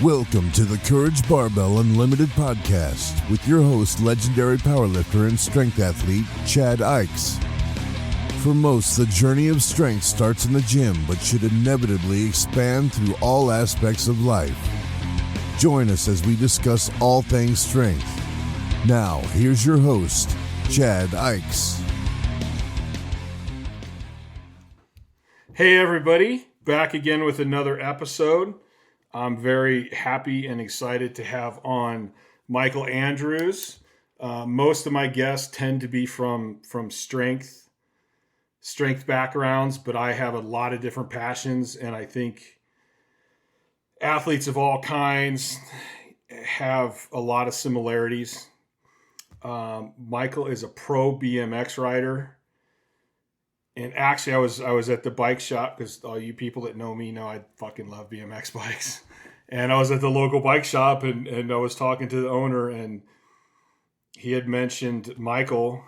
Welcome to the Courage Barbell Unlimited podcast with your host, legendary powerlifter and strength athlete, Chad Ikes. For most, the journey of strength starts in the gym, but should inevitably expand through all aspects of life. Join us as we discuss all things strength. Now, here's your host, Chad Ikes. Hey everybody, back again with another episode. I'm very happy and excited to have on Michael Andrews. Most of my guests tend to be from strength backgrounds, but I have a lot of different passions, and I think athletes of all kinds have a lot of similarities. Michael is a pro BMX rider. And actually, I was at the bike shop, because all you people that know me know I fucking love BMX bikes. And I was at the local bike shop, and I was talking to the owner, and he had mentioned Michael.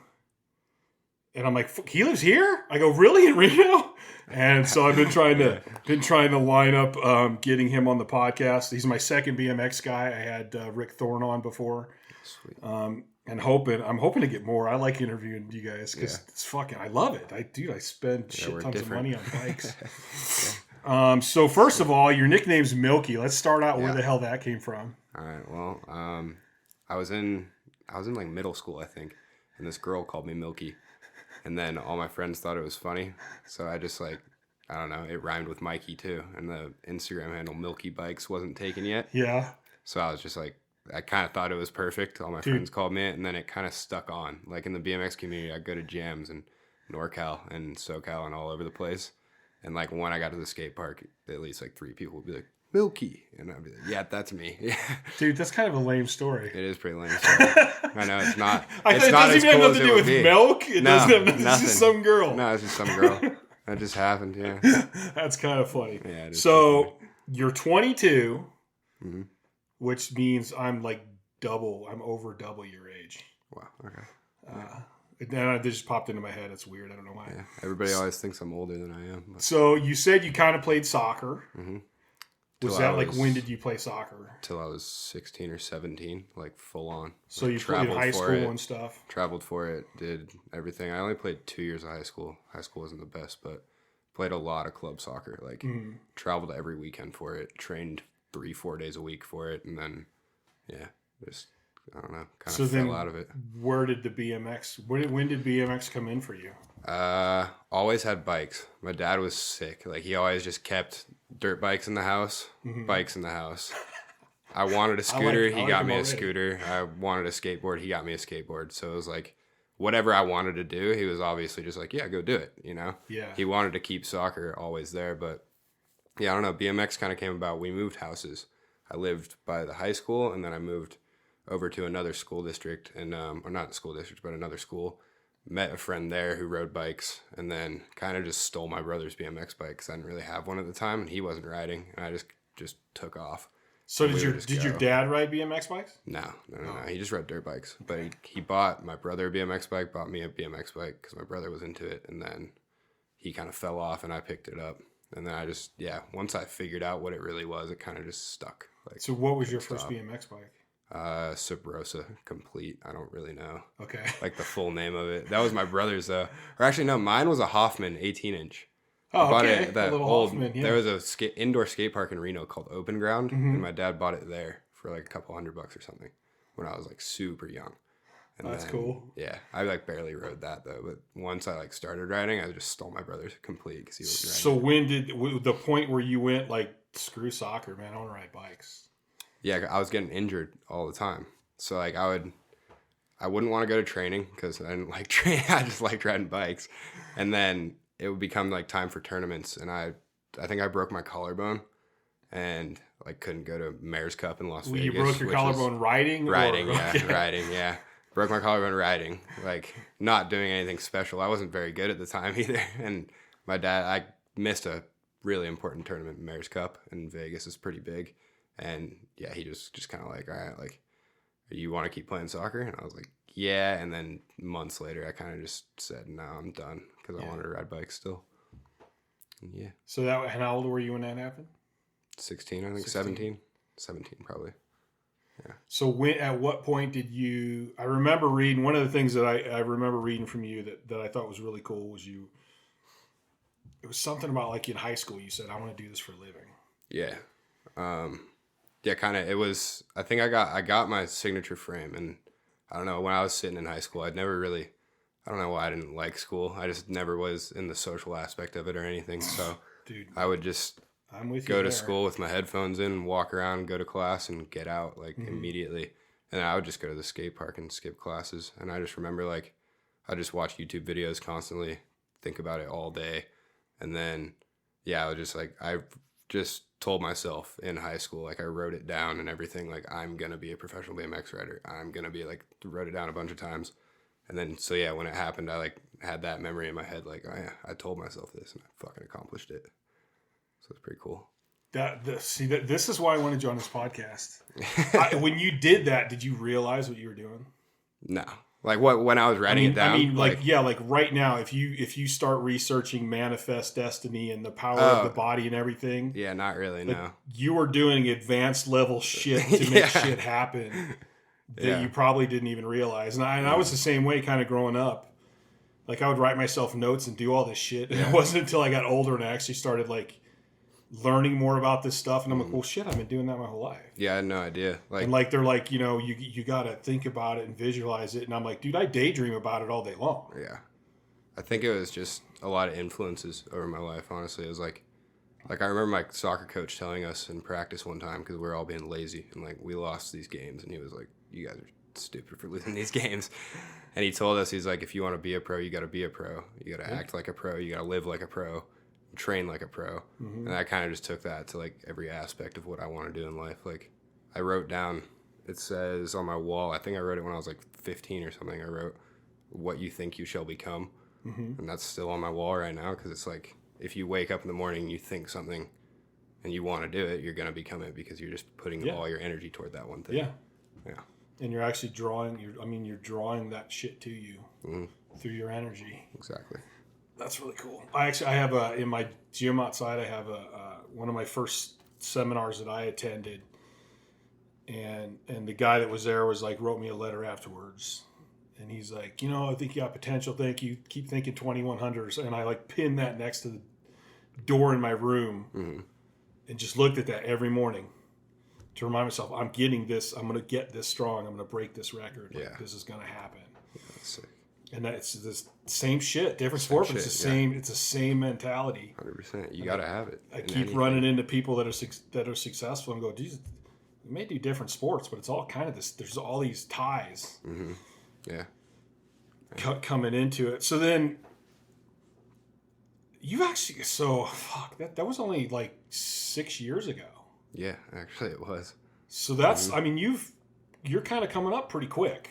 And I'm like, he lives here? I go, really, in Reno? And so I've been trying to line up getting him on the podcast. He's my second BMX guy. I had Rick Thorne on before. Sweet. And I'm hoping to get more. I like interviewing you guys because it's fucking, I love it. I spend shit tons of money on bikes. So first of all, your nickname's Milky. Let's start out where the hell that came from. All right. Well, I was in like middle school, I think, and this girl called me Milky, and then all my friends thought it was funny, so I just I don't know, it rhymed with Mikey too, and the Instagram handle Milky Bikes wasn't taken yet. Yeah. So I was just like, I kind of thought it was perfect. All my friends called me it, and then it kind of stuck on. Like in the BMX community, I go to jams in NorCal and SoCal and all over the place. And like when I got to the skate park, at least like 3 people would be like, Milky. And I'd be like, yeah, that's me. Yeah. Dude, that's kind of a lame story. It is pretty lame story. I know, it's not. It doesn't even have nothing to do with milk. It doesn't have nothing. It's just some girl. No, it's just some girl. That just happened, yeah. That's kind of funny. Yeah, it is. So you're 22. Mm-hmm. Which means I'm like I'm over double your age. Wow, okay. And that just popped into my head. It's weird. I don't know why. Yeah, everybody always thinks I'm older than I am. But. So you said you kind of played soccer. Mm-hmm. When did you play soccer? Till I was 16 or 17, like full on. So you played high school and stuff? Traveled for it, did everything. I only played 2 years of high school. High school wasn't the best, but played a lot of club soccer. Like traveled every weekend for it, trained 3-4 days a week for it, and then just I don't know, kind of fell out of it. Where did the BMX? When did BMX come in for you? Always had bikes. My dad was sick. Like he always just kept dirt bikes in the house, bikes in the house. I wanted a scooter, he got me a scooter. I wanted a skateboard, he got me a skateboard. So it was like whatever I wanted to do, he was obviously just like, yeah, go do it, you know? Yeah. He wanted to keep soccer always there, but yeah, I don't know. BMX kind of came about. We moved houses. I lived by the high school, and then I moved over to another school district, and or not the school district, but another school. Met a friend there who rode bikes, and then kind of just stole my brother's BMX bike because I didn't really have one at the time, and he wasn't riding, and I just took off. So did your dad ride BMX bikes? No. He just rode dirt bikes, but he bought my brother a BMX bike, bought me a BMX bike because my brother was into it, and then he kind of fell off, and I picked it up. And then I just, once I figured out what it really was, it kind of just stuck. Like, so what was your first BMX bike? Subrosa Complete. I don't really know. Okay. Like the full name of it. That was my brother's though. Or actually, no, mine was a Hoffman 18-inch. Oh, okay. A little Hoffman, yeah. There was a indoor skate park in Reno called Open Ground, and my dad bought it there for like a couple $100 or something when I was like super young. And that's cool. Yeah, I like barely rode that though. But once I like started riding, I just stole my brother's Complete because he was riding. So when did the point where you went like, screw soccer, man, I want to ride bikes? Yeah, I was getting injured all the time. So like I wouldn't want to go to training because I didn't like training. I just liked riding bikes. And then it would become like time for tournaments, and I think I broke my collarbone and like couldn't go to Mayor's Cup in Las Vegas. You broke your collarbone riding? Riding, yeah. Broke my collarbone riding, like not doing anything special. I wasn't very good at the time either. And my dad, I missed a really important tournament, Mayor's Cup in Vegas. It's pretty big. And yeah, he just kind of like, all right, like, you want to keep playing soccer? And I was like, yeah. And then months later, I kind of just said, no, I'm done because I wanted to ride bikes still. And yeah. So and how old were you when that happened? 16, I think 16. 17 probably. Yeah. So at what point did you, I remember reading, one of the things that I remember reading from you that I thought was really cool was it was something about like in high school, you said, I want to do this for a living. Yeah. Yeah, kind of, it was, I think I got my signature frame, and I don't know, when I was sitting in high school, I don't know why I didn't like school. I just never was in the social aspect of it or anything. So Dude, I would just go to school with my headphones in and walk around, go to class and get out like immediately. And I would just go to the skate park and skip classes. And I just remember like, I just watch YouTube videos constantly, think about it all day. And then, yeah, I was just like, I just told myself in high school, like I wrote it down and everything, like I'm going to be a professional BMX rider. I'm going to be like, wrote it down a bunch of times. And then, so yeah, when it happened, I like had that memory in my head, like, oh yeah, I told myself this and I fucking accomplished it. So it's pretty cool. This is why I wanted you on this podcast. When you did that, did you realize what you were doing? No. Like what, when I was writing it down? I mean, like right now, if you start researching Manifest Destiny and the power of the body and everything. Yeah, not really, like, no. You were doing advanced level shit to make shit happen that you probably didn't even realize. And I was the same way kind of growing up. Like I would write myself notes and do all this shit. And it wasn't until I got older and I actually started like learning more about this stuff. And I'm like, well, shit, I've been doing that my whole life. Yeah, I had no idea. Like, and like, they're like, you know, you got to think about it and visualize it. And I'm like, dude, I daydream about it all day long. Yeah. I think it was just a lot of influences over my life, honestly. It was like I remember my soccer coach telling us in practice one time, because we were all being lazy and like we lost these games, and he was like, you guys are stupid for losing these games. And he told us, he's like, if you want to be a pro, you got to be a pro. You got to act like a pro. You got to live like a pro. Train like a pro. And I kind of just took that to like every aspect of what I want to do in life. Like I wrote down, it says on my wall, I think I wrote it when I was like 15 or something. I wrote, what you think you shall become. And that's still on my wall right now, because it's like, if you wake up in the morning and you think something and you want to do it, you're going to become it, because you're just putting all your energy toward that one thing. Yeah. And you're actually drawing you're drawing that shit to you through your energy. Exactly. That's really cool. I have in my gym outside, I have one of my first seminars that I attended, and the guy that was there was like, wrote me a letter afterwards, and he's like, you know, I think you got potential. Thank you. Keep thinking 2100s. And I like pinned that next to the door in my room and just looked at that every morning to remind myself, I'm getting this. I'm going to get this strong. I'm going to break this record. Yeah. Like, this is going to happen. Yeah, that's sick. And that's this same shit, different sport, but it's the same. It's the same mentality. 100%. You got to have it. I keep running into people that are successful and go, Jesus, we may do different sports, but it's all kind of this. There's all these ties. Yeah. Coming into it. So then you actually, that was only like 6 years ago. Yeah, actually it was. So that's, I mean, you're kind of coming up pretty quick.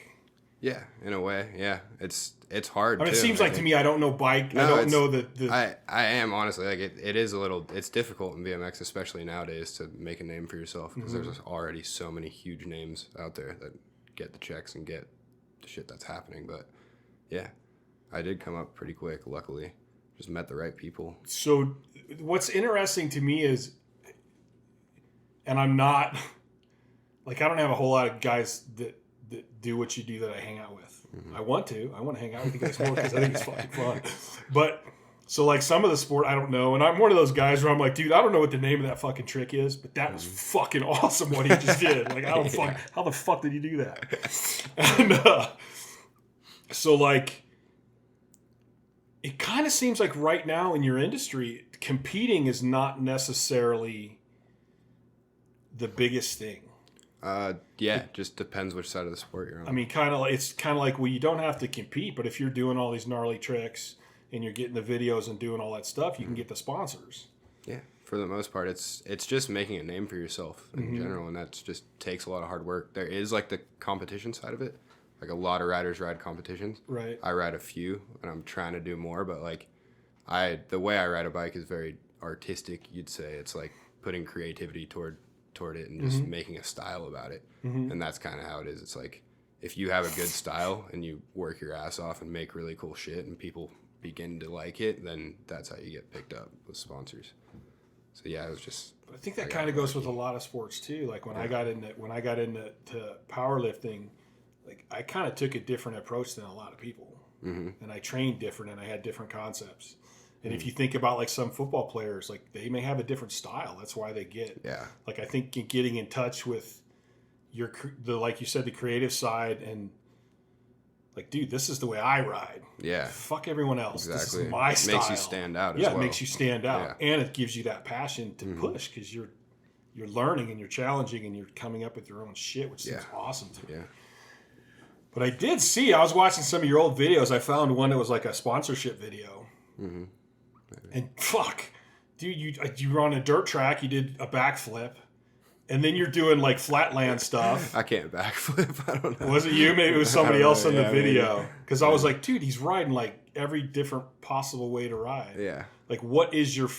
Yeah, in a way. Yeah. It's hard. I mean, it seems like to me, I don't know bike. No, I don't know I am honestly, like it is a little, it's difficult in BMX, especially nowadays, to make a name for yourself, because there's already so many huge names out there that get the checks and get the shit that's happening. But yeah, I did come up pretty quick, luckily. Just met the right people. So what's interesting to me is, and I'm not, like, I don't have a whole lot of guys that do what you do that I hang out with. I want to hang out with you guys more because I think it's fucking fun. But, so like some of the sport, I don't know. And I'm one of those guys where I'm like, dude, I don't know what the name of that fucking trick is, but that was fucking awesome what he just did. Like, how the fuck did you do that? And, so like, it kind of seems like right now in your industry, competing is not necessarily the biggest thing. Yeah, just depends which side of the sport you're on. I mean, it's kind of like, well, you don't have to compete, but if you're doing all these gnarly tricks and you're getting the videos and doing all that stuff, you can get the sponsors. Yeah, for the most part, it's just making a name for yourself in general, and that just takes a lot of hard work. There is like the competition side of it. Like a lot of riders ride competitions. Right. I ride a few, and I'm trying to do more, but like the way I ride a bike is very artistic, you'd say. It's like putting creativity toward it and just making a style about it. And that's kind of how it is. It's like, if you have a good style and you work your ass off and make really cool shit and people begin to like it, then that's how you get picked up with sponsors. So yeah, it was just. But I think that kind of goes with a lot of sports too. Like when I got into powerlifting, like I kind of took a different approach than a lot of people, and I trained different, and I had different concepts. And if you think about like some football players, like they may have a different style. That's why they get. Yeah. Like I think getting in touch with like you said, the creative side, and like, dude, this is the way I ride. Yeah. Fuck everyone else. Exactly. This is my style. It makes you stand out as well. It makes you stand out. Yeah. And it gives you that passion to push because you're learning and you're challenging and you're coming up with your own shit, which seems awesome to me. Yeah. But I did see, I was watching some of your old videos. I found one that was like a sponsorship video. Mm-hmm. And fuck, dude, you were on a dirt track. You did a backflip. And then you're doing like flatland stuff. I can't backflip. I don't know. Was it you? Maybe it was somebody else in the video. Because I was like, dude, he's riding like every different possible way to ride. Yeah. Like, what is your?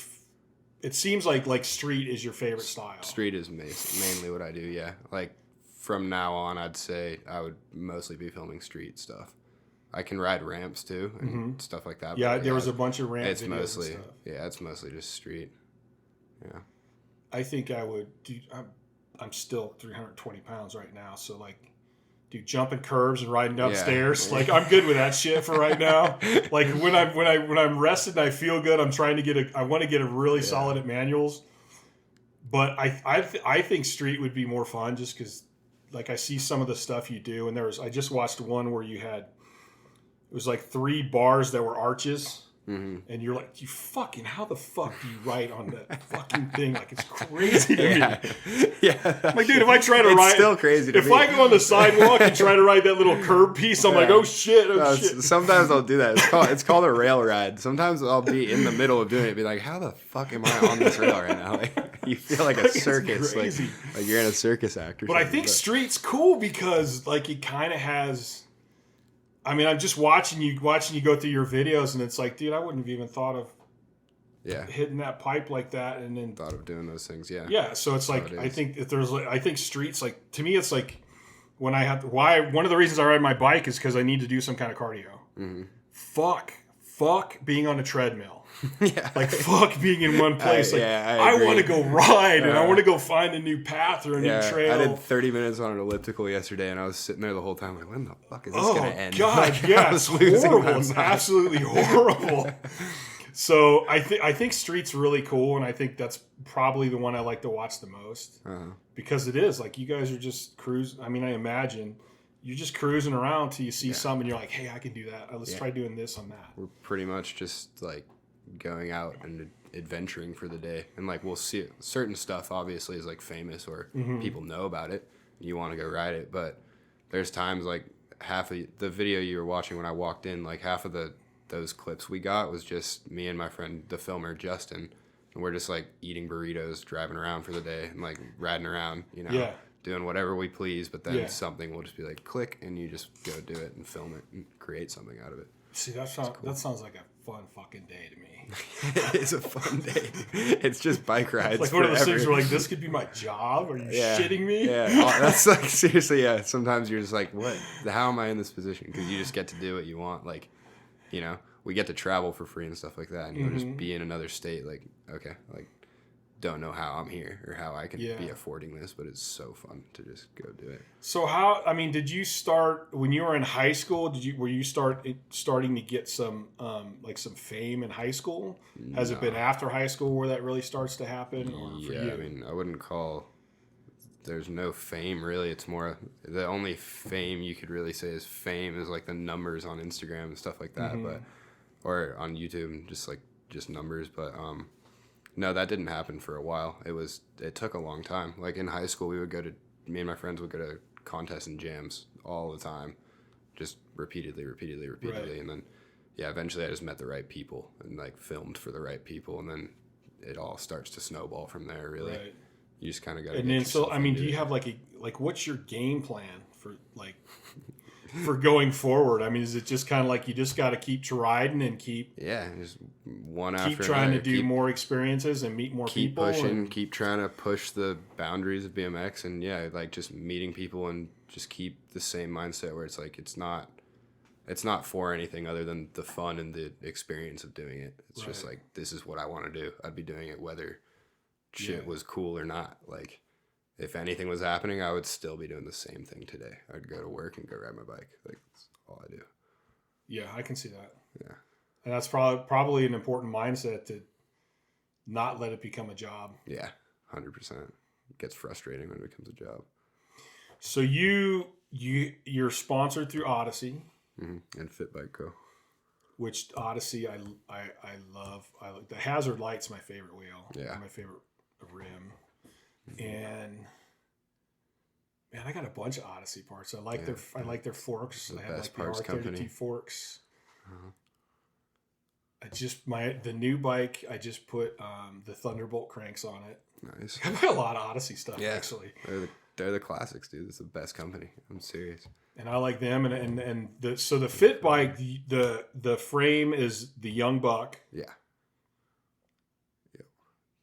It seems like street is your favorite style. Street is mainly what I do. Yeah. Like from now on, I'd say I would mostly be filming street stuff. I can ride ramps too and stuff like that. Yeah, there was a bunch of ramp it's videos mostly, and stuff. Yeah, it's mostly just street. Yeah. I think I would do. I'm still 320 pounds right now, so like, dude, jumping curves and riding upstairs. Yeah. Like, I'm good with that shit for right now. Like when I'm rested and I feel good, I'm trying to I want to get a really solid at manuals. But I think street would be more fun just because, like, I see some of the stuff you do, and I just watched one where it was like 3 bars that were arches. Mm-hmm. And you're like, how the fuck do you write on that fucking thing? Like, it's crazy to me. Yeah. Like, dude, if I try to it's still crazy to me. If I go on the sidewalk and try to ride that little curb piece, I'm like, oh shit. Sometimes I'll do that. It's called a rail ride. Sometimes I'll be in the middle of doing it and be like, how the fuck am I on this rail right now? Like, you feel like a circus. Like you're in a circus act or something. But I think street's cool because, like, it kind of has... I mean, I'm just watching you go through your videos, and it's like, dude, I wouldn't have even thought of hitting that pipe like that, and then thought of doing those things. Yeah. So it's like, I think streets, like, to me, it's like when one of the reasons I ride my bike is because I need to do some kind of cardio. Mm-hmm. Fuck being on a treadmill. Yeah. Like, fuck being in one place. I want to go ride, and I want to go find a new path or a new trail. I did 30 minutes on an elliptical yesterday, and I was sitting there the whole time like, when the fuck is this going to end? Oh, God, it's horrible. It's absolutely horrible. So I think street's really cool, and I think that's probably the one I like to watch the most. Because it is. Like, you guys are just cruising. I mean, I imagine... You're just cruising around till you see something, and you're like, hey, I can do that. Let's try doing this on that. We're pretty much just, like, going out and adventuring for the day. And, like, we'll see certain stuff, obviously, is, like, famous or people know about it. You want to go ride it. But there's times, like, half of the video you were watching when I walked in, like, half of those clips we got was just me and my friend, the filmer, Justin. And we're just, like, eating burritos, driving around for the day, and, like, riding around, you know. Yeah. Doing whatever we please, but then something will just be like click, and you just go do it and film it and create something out of it. See, that sounds like a fun fucking day to me. It is a fun day. It's just bike rides. It's like one of those things where, like, this could be my job. Are you shitting me? Yeah, that's like, seriously. Yeah, sometimes you're just like, what? How am I in this position? Because you just get to do what you want. Like, you know, we get to travel for free and stuff like that, and you'll just be in another state. Like, okay, like. Don't know how I'm here or how I can be affording this, but it's so fun to just go do it. So did you start when you were in high school? Were you starting to get some like some fame in high school? Has it been after high school where that really starts to happen? Or for you? I mean, I wouldn't call. There's no fame really. It's more the only fame you could really say is fame is like the numbers on Instagram and stuff like that, but or on YouTube, just numbers, but no, that didn't happen for a while. It took a long time. Like in high school, me and my friends would go to contests and jams all the time, just repeatedly. Right. And then, eventually I just met the right people and like filmed for the right people. And then it all starts to snowball from there, really. Right. You just kind of got to. And then, so, I mean, do you have what's your game plan for like, for going forward? I mean, is it just kind of like you just got to keep riding and keep just one after keep trying to do more experiences and meet more people, keep trying to push the boundaries of BMX, and like just meeting people and just keep the same mindset where it's like it's not for anything other than the fun and the experience of doing it. It's just like, this is what I want to do. I'd be doing it whether shit was cool or not. Like, if anything was happening, I would still be doing the same thing today. I'd go to work and go ride my bike. Like, that's all I do. Yeah, I can see that. Yeah. And that's probably an important mindset to not let it become a job. Yeah, 100%. It ges frustrating when it becomes a job. So you're sponsored through Odyssey. Mm-hmm. And Fit Bike Co. Which Odyssey I love. The Hazard Light's my favorite wheel. Yeah. My favorite rim. And man, I got a bunch of Odyssey parts. I like their forks. I have like the R32 company. Forks. The new bike, I just put the Thunderbolt cranks on it. Nice. I buy a lot of Odyssey stuff actually. They're the classics, dude. It's the best company. I'm serious. And I like them. And the Fit Bike, the frame is the Young Buck. Yeah. Yep.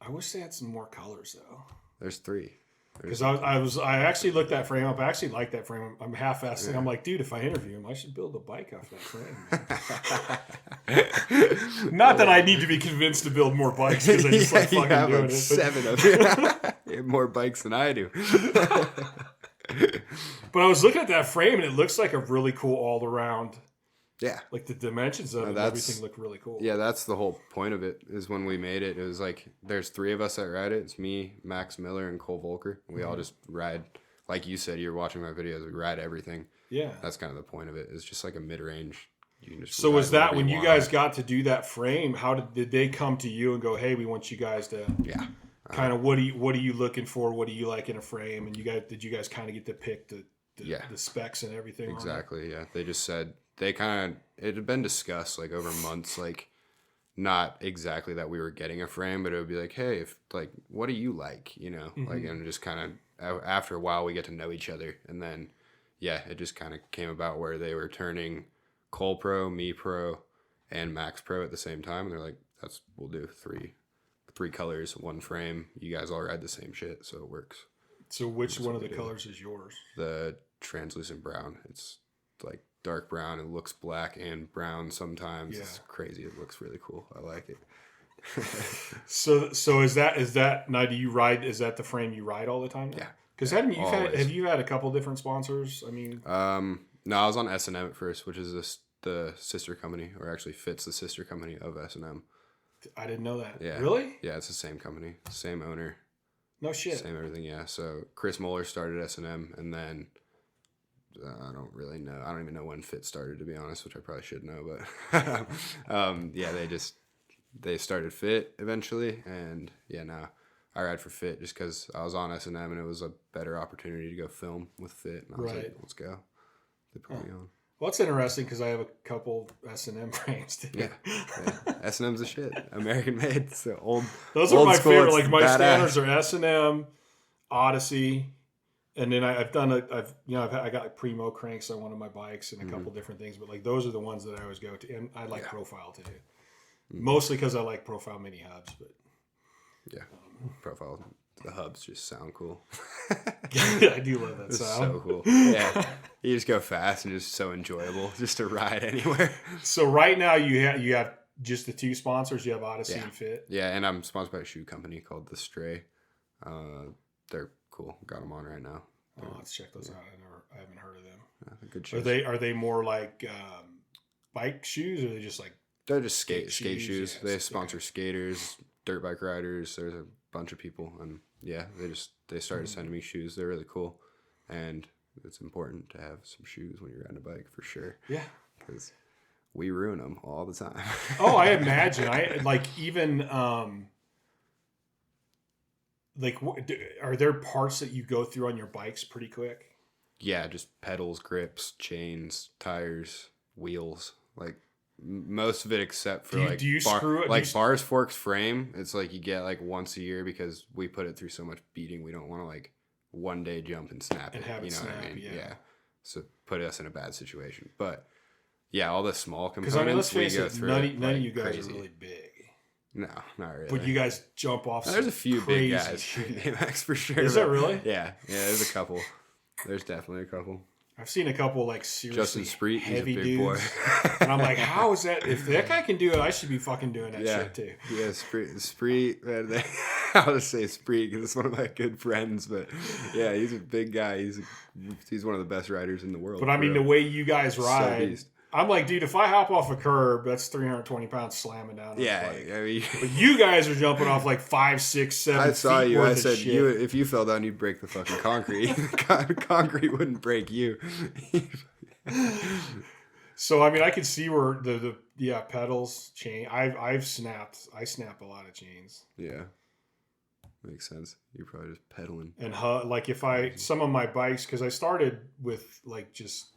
I wish they had some more colors though. There's 3. Because I actually looked that frame up. I actually like that frame. I'm half-assed. Yeah. I'm like, dude, if I interview him, I should build a bike off that frame. Not that I need to be convinced to build more bikes because I just like fucking doing it. 7 of them. You have more bikes than I do. But I was looking at that frame and it looks like a really cool all-around. Yeah. Like the dimensions of it and everything look really cool. Yeah, that's the whole point of it, is when we made it, it was like, there's 3 of us that ride it. It's me, Max Miller, and Cole Volker. We all just ride, like you said, you're watching my videos, we ride everything. Yeah. That's kind of the point of it. It's just like a mid-range. You can just so was that when you guys got to do that frame, how did they come to you and go, hey, we want you guys to kind of, what are you looking for? What do you like in a frame? And did you guys kind of get to pick the specs and everything? Exactly, yeah. They just said, it had been discussed like over months, like not exactly that we were getting a frame, but it would be like, hey, what do you like? You know, like, and just kind of after a while we get to know each other. And then, it just kind of came about where they were turning Cole Pro, me Pro, and Max Pro at the same time. And they're like, we'll do three colors, 1 frame. You guys all ride the same shit. So it works. So which one of the colors is yours? The translucent brown. It's like dark brown. It looks black and brown sometimes. Yeah. It's crazy. It looks really cool. I like it. So is that now? Do you ride? Is that the frame you ride all the time now? Yeah. Because have you had a couple different sponsors? I mean, no, I was on S&M at first, which is the sister company, or actually Fit's the sister company of S&M. I didn't know that. Yeah. Really? Yeah, it's the same company, same owner. No shit. Same everything. Yeah. So Chris Moeller started S&M, and then. I don't really know. I don't even know when Fit started, to be honest, which I probably should know. But they started Fit eventually, and now I ride for Fit just because I was on S&M and it was a better opportunity to go film with Fit. And I was like, let's go. They put me on. Well, it's interesting because I have a couple S&M frames too. Yeah. S&M's the shit. American made. So old. Those are my favorite. Like my standards are S&M, Odyssey. And then I got Primo cranks on one of my bikes and a couple different things, but like those are the ones that I always go to. And I like Profile too, mostly because I like Profile mini hubs. But Profile, the hubs just sound cool. I do love that sound. So cool. Yeah, you just go fast and just so enjoyable just to ride anywhere. So right now you have just the 2 sponsors. You have Odyssey and Fit. Yeah, and I'm sponsored by a shoe company called The Stray. They're cool. Got them on right now. Let's check those out. I haven't heard of them. Good shoes. Are they more like bike shoes, or are they just like? They're just skate shoes. Yeah, they sponsor skaters, dirt bike riders. There's a bunch of people, and they started sending me shoes. They're really cool, and it's important to have some shoes when you're riding a bike for sure. Yeah, because we ruin them all the time. Oh, I imagine. Are there parts that you go through on your bikes pretty quick? Yeah, just pedals, grips, chains, tires, wheels. Like most of it, except for screw it? Bars, forks, frame. It's like you get like once a year because we put it through so much beating. We don't want to like one day jump and snap it. Have it snap, what I mean? Yeah. So put us in a bad situation. But yeah, all the small components. Because let's face it, none of you guys are really big. No, not really. But you guys jump off. There's a few big guys in BMX for sure. Is that really? Yeah, there's a couple. There's definitely a couple. I've seen a couple like seriously Justin Spreet, heavy he's a big dudes. Boy. And I'm like, how is that? If that guy can do it, I should be fucking doing that shit too. Yeah, Spreet, man, I'll just say Spree because it's one of my good friends. But yeah, he's a big guy. He's one of the best riders in the world. But I mean, the way you guys ride, So I'm like, dude, if I hop off a curb, that's 320 pounds slamming down. On yeah, the bike. I mean, but you guys are jumping off like 5, 6, 7 I saw feet you. worth I of said, shit. if you fell down, you'd break the fucking concrete. Concrete wouldn't break you. So I mean, I could see where the pedals chain. I snap a lot of chains. Yeah, makes sense. You're probably just pedaling. And like if some of my bikes, because I started with like just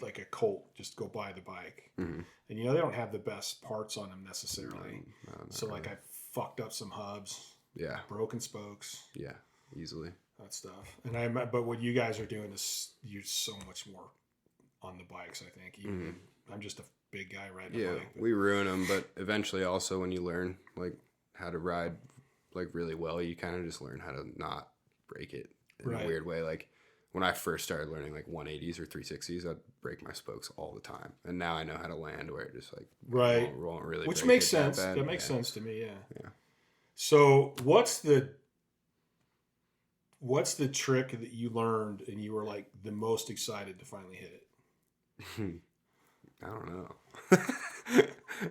like a Colt, just go buy the bike, and they don't have the best parts on them necessarily. No, so like I fucked up some hubs. Yeah. Broken spokes. Yeah, easily. That stuff. But what you guys are doing is you're so much more on the bikes, I think. I'm just a big guy riding a bike. We ruin them, but eventually also when you learn like how to ride like really well, you kind of just learn how to not break it in a weird way. Like when I first started learning like 180s or 360s, I'd break my spokes all the time. And now I know how to land where it just like won't really Which break makes it sense. That makes sense to me, yeah. So what's the trick that you learned and you were like the most excited to finally hit it? I don't know.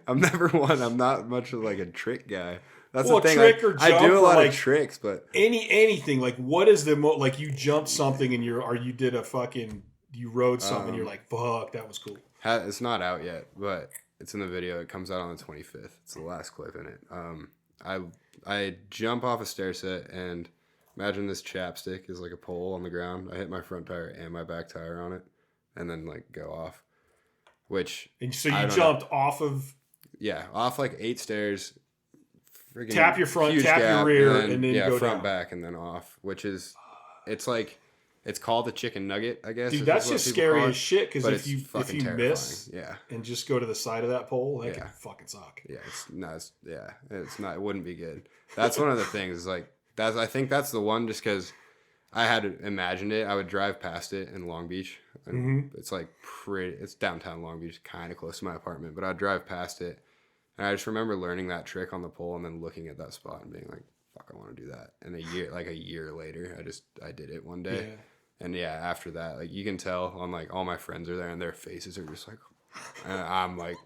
I'm not much of like a trick guy. That's the thing. Trick or jump, I do a lot of tricks, but anything. Like what is the like you jumped something and you did a fucking you rode something and you're like, fuck, that was cool. It's not out yet, but it's in the video. It comes out on the 25th. It's the last clip in it. I jump off a stair set and imagine this chapstick is like a pole on the ground. I hit my front tire and my back tire on it and then like go off. And so you jumped off of... Yeah, off like 8 stairs. Tap your front, tap your rear, and then go front, down. back, and then off. Which is... It's like... It's called the chicken nugget, I guess. Dude, that's just scary as shit, because if you terrifying. miss and just go to the side of that pole, that could fucking suck. Yeah, it's not... It wouldn't be good. That's one of the things. Like I think that's the one just because... I had imagined it. I would drive past it in Long Beach. And it's like it's downtown Long Beach, kind of close to my apartment. But I'd drive past it. And I just remember learning that trick on the pole and then looking at that spot and being like, fuck, I want to do that. And a year later, I did it one day. Yeah. And after that, like you can tell on like all my friends are there and their faces are just like, and I'm like,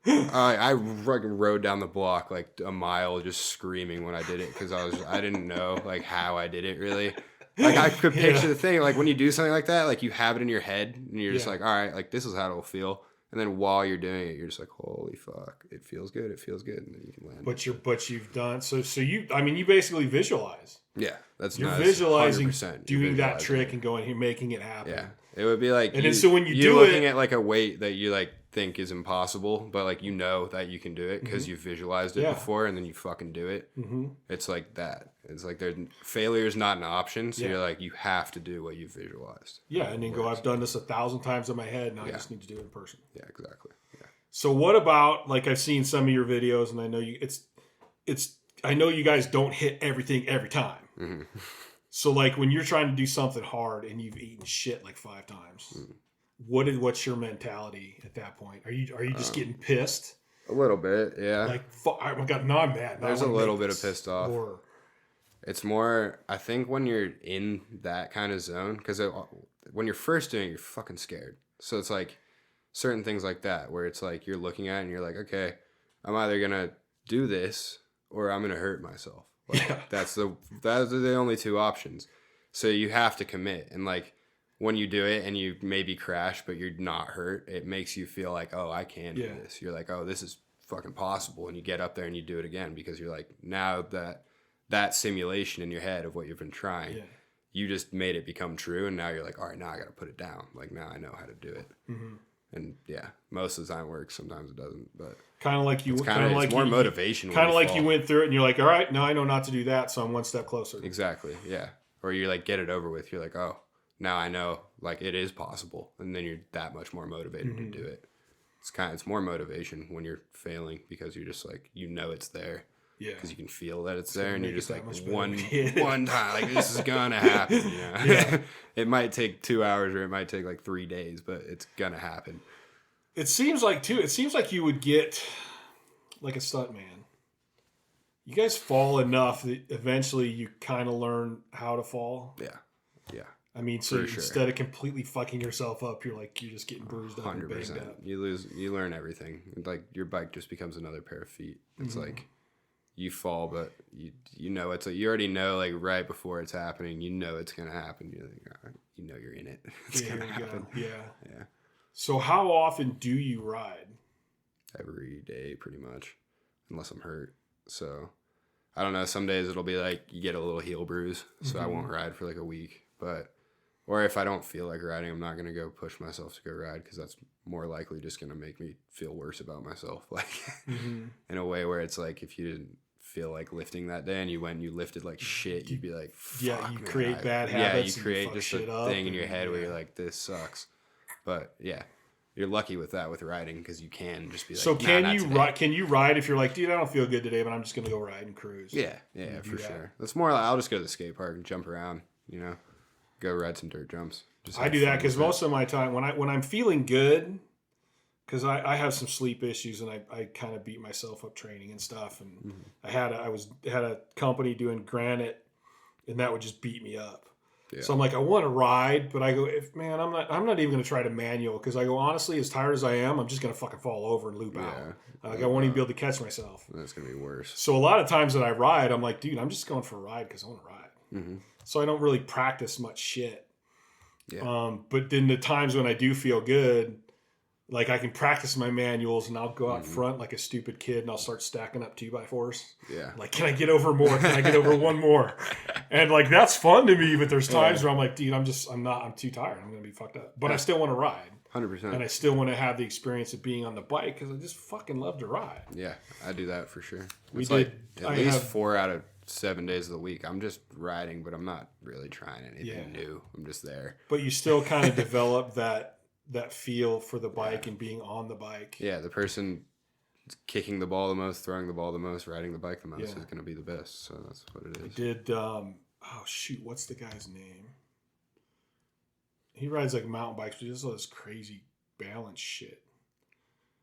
I rode down the block like a mile just screaming when I did it because I didn't know like how I did it really. Like I could picture the thing, like when you do something like that, like you have it in your head and you're just like, all right, like this is how it'll feel. And then while you're doing it, you're just like, holy fuck, it feels good. It feels good. And then you can land. But you've done, so you basically visualize. Yeah. You're visualizing doing that trick and going here, making it happen. Yeah. It would be like, and then so when you're looking at like a weight that you like think is impossible, but like you know that you can do it because you've visualized it before and then you fucking do it. It's like that. It's like failure is not an option, so you're like you have to do what you visualized. Yeah, and then go, I've done this 1,000 times in my head, now I just need to do it in person. Yeah, exactly. Yeah. So what about, like I've seen some of your videos and I know I know you guys don't hit everything every time. So like when you're trying to do something hard and you've eaten shit like 5 times, what's your mentality at that point? Are you just getting pissed? A little bit, yeah. Like, oh my God, no, I'm mad. There's a little bit of pissed off. It's more, I think when you're in that kind of zone, because when you're first doing it, you're fucking scared. So it's like certain things like that where it's like you're looking at it and you're like, okay, I'm either going to do this or I'm going to hurt myself. Like, that's the only 2 options. So you have to commit. And like when you do it and you maybe crash, but you're not hurt, it makes you feel like, oh, I can do this. You're like, oh, this is fucking possible. And you get up there and you do it again because you're like, now that simulation in your head of what you've been trying, you just made it become true. And now you're like, all right, now I got to put it down. Like now I know how to do it. And most of the time it works. Sometimes it doesn't, but kind of like it's more motivation. Kind of like you went through it and you're like, all right, now I know not to do that. So I'm one step closer. Exactly. Yeah. Or you like get it over with. You're like, oh, now I know like it is possible. And then you're that much more motivated to do it. It's more motivation when you're failing because you're just like, you know, it's there. Yeah. Because you can feel that it's there and you're just like one time, like this is going to happen. You know? Yeah. It might take 2 hours or it might take like 3 days, but it's going to happen. It seems like you would get like a stunt man. You guys fall enough that eventually you kind of learn how to fall. Yeah. Yeah. I mean, so instead of completely fucking yourself up, you're just getting bruised up and banged up. You learn everything. Like your bike just becomes another pair of feet. It's like you fall, but you know it's like you already know like right before it's happening. You know it's gonna happen. You're like, all right, you know you're in it. It's gonna happen. Yeah. Yeah. So how often do you ride? Every day, pretty much, unless I'm hurt. So I don't know. Some days it'll be like you get a little heel bruise, so I won't ride for like a week, but. Or if I don't feel like riding, I'm not going to go push myself to go ride because that's more likely just going to make me feel worse about myself. Like in a way where it's like if you didn't feel like lifting that day and you went and you lifted like shit, you'd be like, fuck, you create bad habits. Yeah, you create just a thing in your head where you're like, this sucks. But yeah, you're lucky with that with riding because you can just be like, so can you ride if you're like, dude, I don't feel good today, but I'm just going to go ride and cruise? Yeah, for sure. That's more like I'll just go to the skate park and jump around, Go ride some dirt jumps. I do that because most of my time when I'm feeling good, because I have some sleep issues and I kind of beat myself up training and stuff. And I had a company doing granite, and that would just beat me up. Yeah. So I'm like, I want to ride, but I go, I'm not even going to try to manual because I go, honestly, as tired as I am, I'm just going to fucking fall over and loop out. Like I won't even be able to catch myself. That's going to be worse. So a lot of times that I ride, I'm like, dude, I'm just going for a ride because I want to ride. So I don't really practice much shit. Yeah. But then the times when I do feel good, like I can practice my manuals and I'll go out front like a stupid kid and I'll start stacking up 2x4s. Yeah. Like, can I get over more? Can I get over one more? And like, that's fun to me. But there's times where I'm like, dude, I'm too tired. I'm going to be fucked up. But I still want to ride. 100%. And I still want to have the experience of being on the bike because I just fucking love to ride. Yeah, I do that for sure. At least 4 out of 7 days of the week I'm just riding, but I'm not really trying anything new. I'm just there. But you still kind of develop that feel for the bike and being on the bike. Yeah, the person kicking the ball the most, throwing the ball the most, riding the bike the most is going to be the best. So that's what it is. What's the guy's name? He rides like mountain bikes, but he does all this crazy balance shit.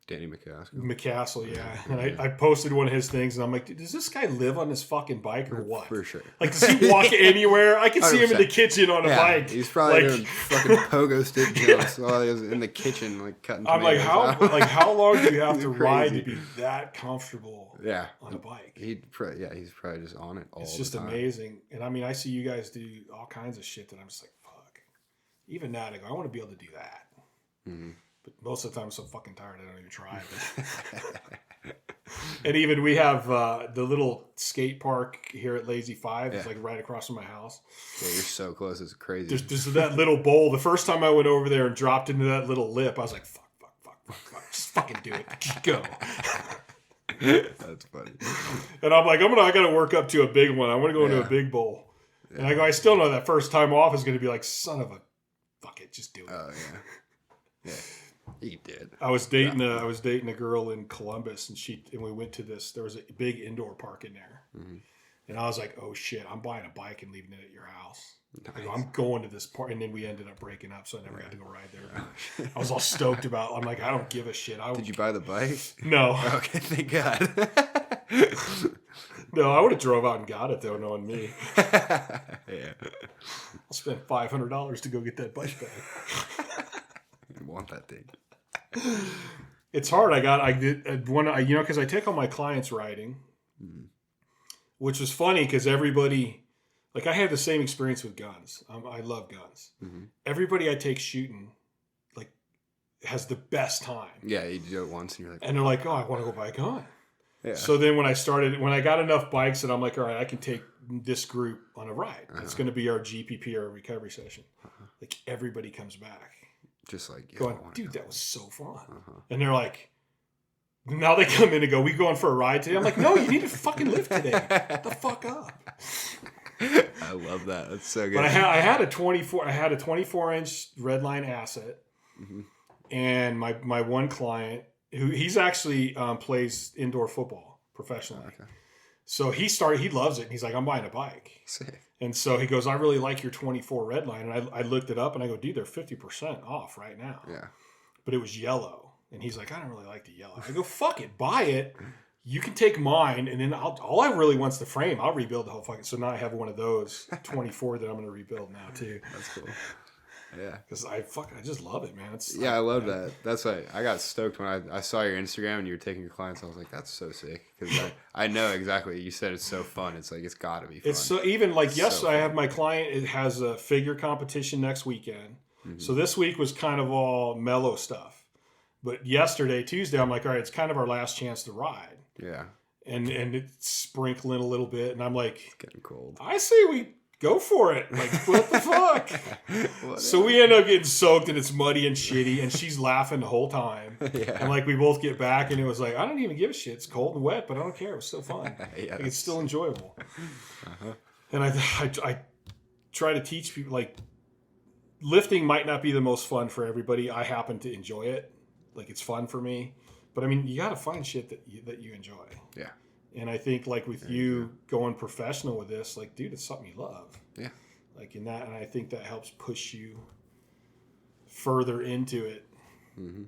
Danny McCaskill. McCaskill, yeah. And I posted one of his things, and I'm like, does this guy live on this fucking bike or what? For sure. Like, does he walk anywhere? I can 100%. See him in the kitchen on a bike. He's probably doing fucking pogo stick jumps while he was in the kitchen, like cutting tomatoes. I'm like, how long do you have to ride to be that comfortable on a bike? He's probably just on it all the time. It's just amazing. And I mean, I see you guys do all kinds of shit that I'm just like, fuck. Even that, I go, I want to be able to do that. Mm-hmm. But most of the time I'm so fucking tired I don't even try. And even we have the little skate park here at Lazy Five. It's like right across from my house. Yeah, you're so close. It's crazy. There's that little bowl. The first time I went over there and dropped into that little lip, I was like, fuck. Just fucking do it. Go. That's funny. And I'm like, I got to work up to a big one. I want to go into a big bowl. Yeah. And I go, I still know that first time off is going to be like, son of a, fuck it, just do it. Oh, yeah. Yeah. He did. I was dating a girl in Columbus, and we went to this. There was a big indoor park in there, and I was like, "Oh shit, I'm buying a bike and leaving it at your house. Nice. I'm going to this park." And then we ended up breaking up, so I never got to go ride there. I was all stoked about. I'm like, I don't give a shit. Did you buy the bike? No. Okay, thank God. No, I would have drove out and got it though, knowing me. Yeah. I'll spend $500 to go get that bike back. You want that thing? It's hard. I did one, because I take all my clients riding, which was funny because everybody, like I had the same experience with guns. I love guns. Everybody I take shooting, like, has the best time. Yeah, you do it once and you're like, and they're like, oh, I want to go buy a gun. Yeah. So then when I got enough bikes that I'm like, all right, I can take this group on a ride. It's going to be our GPP or recovery session. Like everybody comes back. Just like going, dude, that was so fun. And they're like, now they come in and go, we going for a ride today? I'm like, no, you need to fucking lift today. Get the fuck up. I love that. That's so good. But I had a 24-inch Redline Asset, and my one client he's actually plays indoor football professionally. Okay. So he loves it. And he's like, I'm buying a bike. Sick. And so he goes, I really like your 24 Redline. And I looked it up and I go, dude, they're 50% off right now. Yeah. But it was yellow. And he's like, I don't really like the yellow. I go, fuck it, buy it. you can take mine, and then all I really want's the frame. I'll rebuild the whole fucking. So now I have one of those 24 that I'm going to rebuild now too. That's cool. Yeah, because I just love it, man. I love that. That's why I got stoked when I saw your Instagram and you were taking your clients. I was like, that's so sick, because I know exactly. You said it's so fun. It's like it's got to be fun. It's so even like yesterday, I have my client. It has a figure competition next weekend. Mm-hmm. So this week was kind of all mellow stuff, but yesterday, Tuesday, I'm like, all right, it's kind of our last chance to ride. Yeah, and it's sprinkling a little bit, and I'm like, it's getting cold. I say we go for it. Like, what the fuck? So we end up getting soaked, and it's muddy and shitty, and she's laughing the whole time. Yeah. And like we both get back, and it was like, I don't even give a shit. It's cold and wet, but I don't care. It was still fun. Yeah, like, it's still enjoyable. Uh-huh. And I try to teach people, like, lifting might not be the most fun for everybody. I happen to enjoy it. Like, it's fun for me. But I mean, you got to find shit that you enjoy. Yeah. And I think, like, with you going professional with this, like, dude, it's something you love. Yeah. Like, in that, and I think that helps push you further into it. Mm-hmm.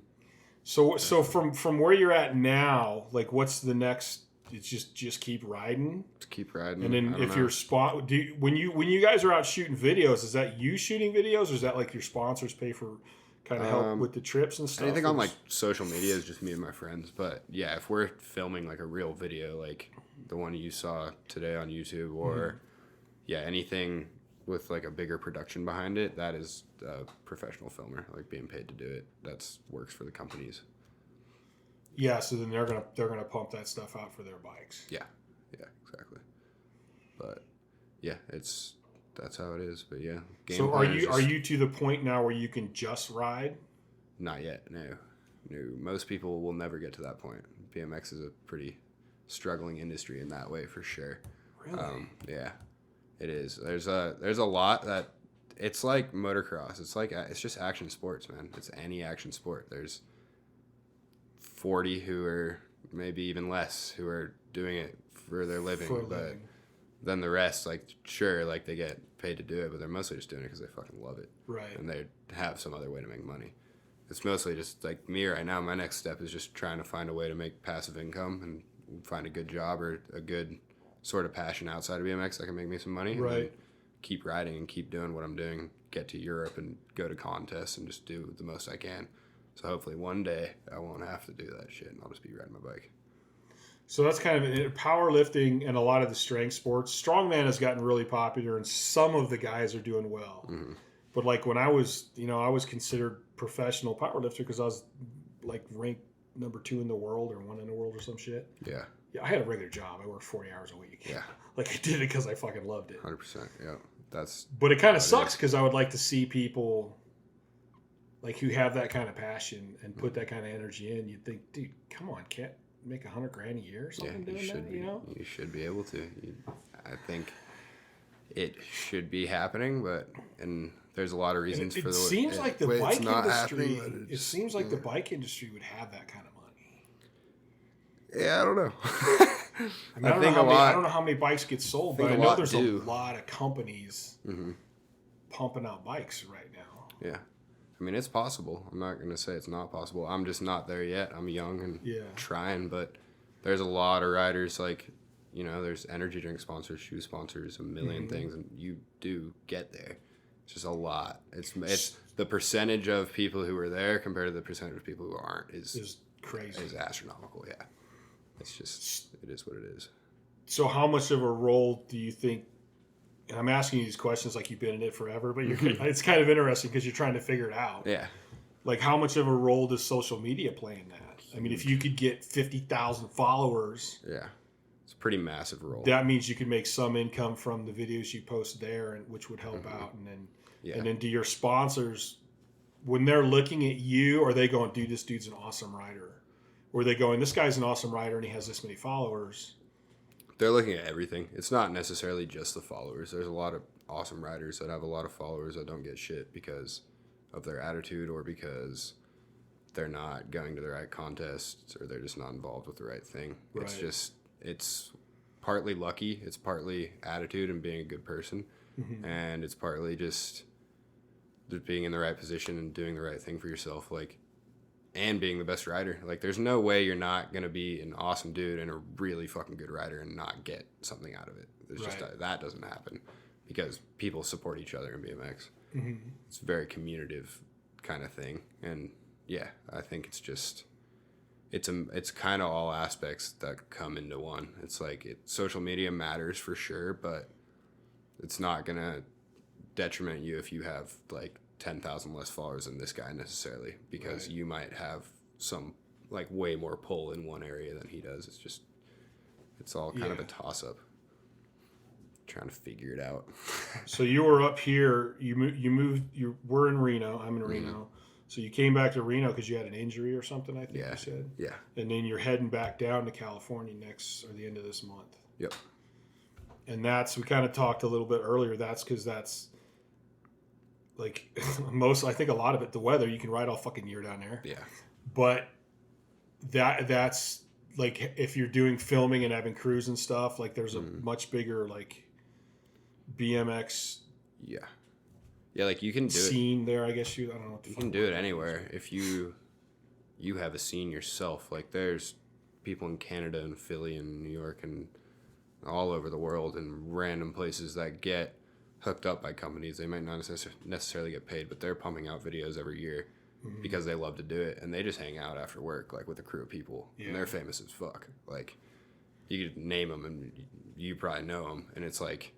So from where you're at now, like, what's the next? It's just keep riding. Just keep riding. And then if your spot, when you guys are out shooting videos, is that you shooting videos, or is that like your sponsors pay for? Kind of help with the trips and stuff. Anything on like social media is just me and my friends. But yeah, if we're filming like a real video, like the one you saw today on YouTube, or anything with like a bigger production behind it, that is a professional filmer, like being paid to do it. That's works for the companies. Yeah, so then they're gonna pump that stuff out for their bikes. Yeah, exactly. But yeah, that's how it is. But yeah. So are you to the point now where you can just ride? Not yet. No. Most people will never get to that point. BMX is a pretty struggling industry in that way, for sure. Really? Yeah, it is. There's a lot that it's like motocross. It's just action sports, man. It's any action sport. There's 40 who are maybe even less who are doing it for their living, but then the rest, like, sure, like, they get paid to do it, but they're mostly just doing it because they fucking love it. Right. And they have some other way to make money. It's mostly just, like, me right now, my next step is just trying to find a way to make passive income and find a good job or a good sort of passion outside of BMX that can make me some money. Right. And then keep riding and keep doing what I'm doing, get to Europe and go to contests and just do the most I can. So hopefully one day I won't have to do that shit and I'll just be riding my bike. So that's kind of powerlifting and a lot of the strength sports. Strongman has gotten really popular, and some of the guys are doing well. Mm-hmm. But like when I was considered professional powerlifter because I was like ranked number 2 in the world or 1 in the world or some shit. Yeah. Yeah, I had a regular job. I worked 40 hours a week. Yeah. Like I did it because I fucking loved it. 100%. Yeah. But it kind of sucks because I would like to see people like who have that kind of passion and put that kind of energy in. You'd think, dude, come on, can't make $100,000 a year or something doing that, you know? You should be able to. I think it should be happening, and there's a lot of reasons for the. It seems like the bike industry. It seems like the bike industry would have that kind of money. Yeah, I don't know. I don't know how many bikes get sold, but I know there's a lot of companies pumping out bikes right now. Yeah. I mean, it's possible. I'm not going to say it's not possible. I'm just not there yet. I'm young and trying, but there's a lot of riders, like, you know, there's energy drink sponsors, shoe sponsors, a million things, and you do get there. It's just a lot. It's the percentage of people who are there compared to the percentage of people who aren't is crazy. Is astronomical, yeah. It's just, it is what it is. So how much of a role do you think, and I'm asking you these questions like you've been in it forever, but it's kind of interesting because you're trying to figure it out. Yeah. Like, how much of a role does social media play in that? I mean, if you could get 50,000 followers. Yeah. It's a pretty massive role. That means you could make some income from the videos you post there, and which would help out. And then do your sponsors, when they're looking at you, are they going, dude, this dude's an awesome rider? Or are they going, this guy's an awesome rider and he has this many followers? They're looking at everything. It's not necessarily just the followers. There's a lot of awesome riders that have a lot of followers that don't get shit because of their attitude or because they're not going to the right contests or they're just not involved with the right thing. Right. It's partly lucky. It's partly attitude and being a good person. Mm-hmm. And it's partly just being in the right position and doing the right thing for yourself. Like, and being the best rider. Like, there's no way you're not going to be an awesome dude and a really fucking good rider and not get something out of it. It's just that doesn't happen because people support each other in BMX. Mm-hmm. It's a very communicative kind of thing. And yeah, I think it's just, it's kind of all aspects that come into one. It's like social media matters for sure, but it's not going to detriment you if you have like 10,000 less followers than this guy necessarily, because you might have some like way more pull in one area than he does. It's all kind of a toss up. Trying to figure it out. So you were up here, you moved, you were in Reno, I'm in Reno. So you came back to Reno because you had an injury or something, I think you said? Yeah. And then you're heading back down to California the end of this month. Yep. And we kind of talked a little bit earlier, that's because that's like I think a lot of it, the weather, you can ride all fucking year down there. Yeah. But that's like, if you're doing filming and having crews and stuff, like there's a much bigger like BMX like you can do scene there, I guess. I don't know what you can do it anywhere if you have a scene yourself. Like there's people in Canada and Philly and New York and all over the world and random places that get hooked up by companies. They might not necessarily get paid, but they're pumping out videos every year because they love to do it, and they just hang out after work like with a crew of people and they're famous as fuck. Like you could name them and you probably know them, and it's like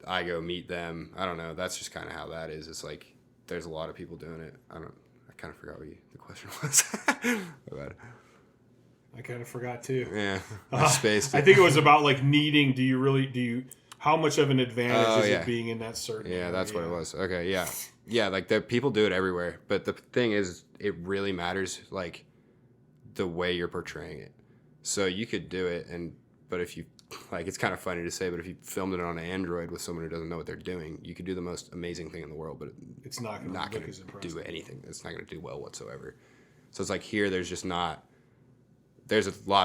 I go meet them. I don't know. That's just kind of how that is. It's like there's a lot of people doing it. I kind of forgot what the question was. I kind of forgot too. Yeah, I spaced it. I think it was about like needing. How much of an advantage is it being in that certain? Yeah, that's what it was. Okay, yeah. Like the people do it everywhere, but the thing is, it really matters like the way you're portraying it. So you could do it, but if you like, it's kind of funny to say, but if you filmed it on an Android with someone who doesn't know what they're doing, you could do the most amazing thing in the world, but it's not going to do anything. It's not going to do well whatsoever. So it's like here, there's a lot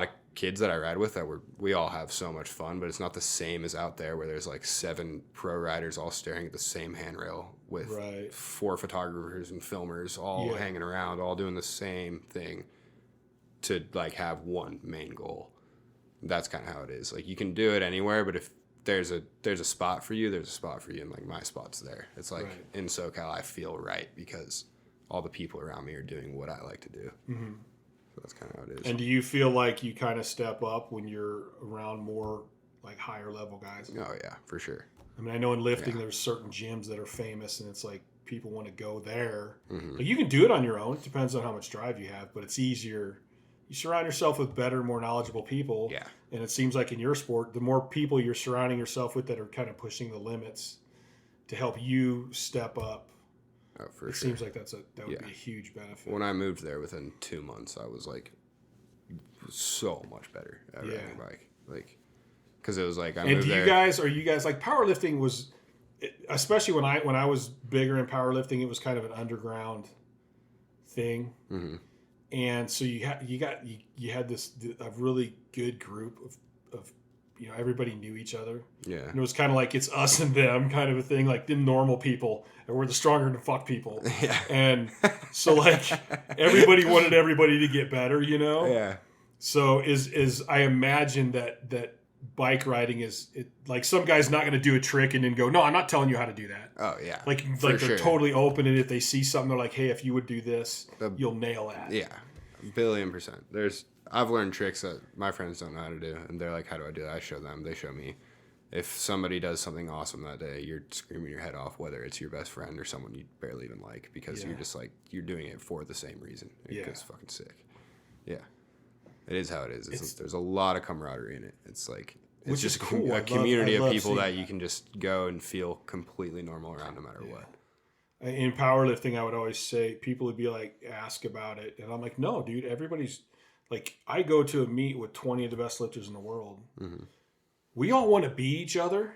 of kids that I ride with that we all have so much fun, but it's not the same as out there where there's like 7 pro riders all staring at the same handrail with 4 photographers and filmers all hanging around, all doing the same thing to like have one main goal. That's kind of how it is. Like you can do it anywhere, but if there's a spot for you, there's a spot for you, and like my spot's there. It's like in SoCal, I feel right because all the people around me are doing what I like to do. Mm-hmm. So that's kind of how it is. And do you feel like you kind of step up when you're around more like higher level guys? Oh yeah, for sure. I mean, I know in lifting there's certain gyms that are famous, and it's like people want to go there. Mm-hmm. Like you can do it on your own. It depends on how much drive you have, but it's easier. You surround yourself with better, more knowledgeable people. Yeah. And it seems like in your sport, the more people you're surrounding yourself with that are kind of pushing the limits to help you step up. Oh, for sure. It seems like that would be a huge benefit. When I moved there within 2 months, I was like so much better at riding a bike. Like, because it was like are you guys like powerlifting was, especially when I was bigger in powerlifting, it was kind of an underground thing. Mm-hmm. And so you had this a really good group of everybody knew each other. Yeah. And it was kind of like it's us and them kind of a thing, like them normal people, and we're the stronger than fuck people. Yeah. And so like everybody wanted everybody to get better, Yeah. So I imagine that bike riding is like some guy's not going to do a trick and then go, no, I'm not telling you how to do that. Oh yeah. Like they're totally open, and if they see something, they're like, hey, if you would do this, you'll nail that. Yeah. 1,000,000,000%. I've learned tricks that my friends don't know how to do, and they're like, how do I do that? I show them, they show me. If somebody does something awesome that day, you're screaming your head off, whether it's your best friend or someone you barely even like, because you're just like, you're doing it for the same reason. It's fucking sick. Yeah. It is how it is. There's a lot of camaraderie in it. It's like, it's just cool. A community of people that you can just go and feel completely normal around no matter what. In powerlifting, I would always say, people would be like, ask about it. And I'm like, no, dude, everybody's like, I go to a meet with 20 of the best lifters in the world. Mm-hmm. We all want to beat each other,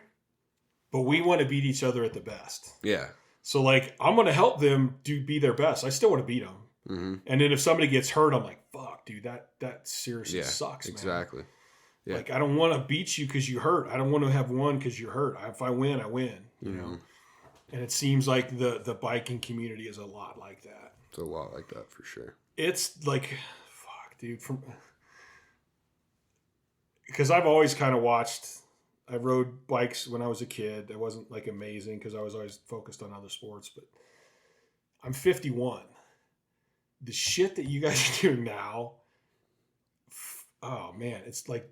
but we want to beat each other at the best. Yeah. So like, I'm going to help them be their best. I still want to beat them. Mm-hmm. And then if somebody gets hurt, I'm like, fuck, dude, that seriously sucks, man. Exactly. Yeah. Like, I don't want to beat you because you hurt. I don't want to have won because you're hurt. If I win, I win, you know? And it seems like the biking community is a lot like that. It's a lot like that for sure. It's like, fuck, dude. Because I've always kind of watched. I rode bikes when I was a kid. I wasn't like amazing because I was always focused on other sports. But I'm 51. The shit that you guys are doing now. Oh man, it's like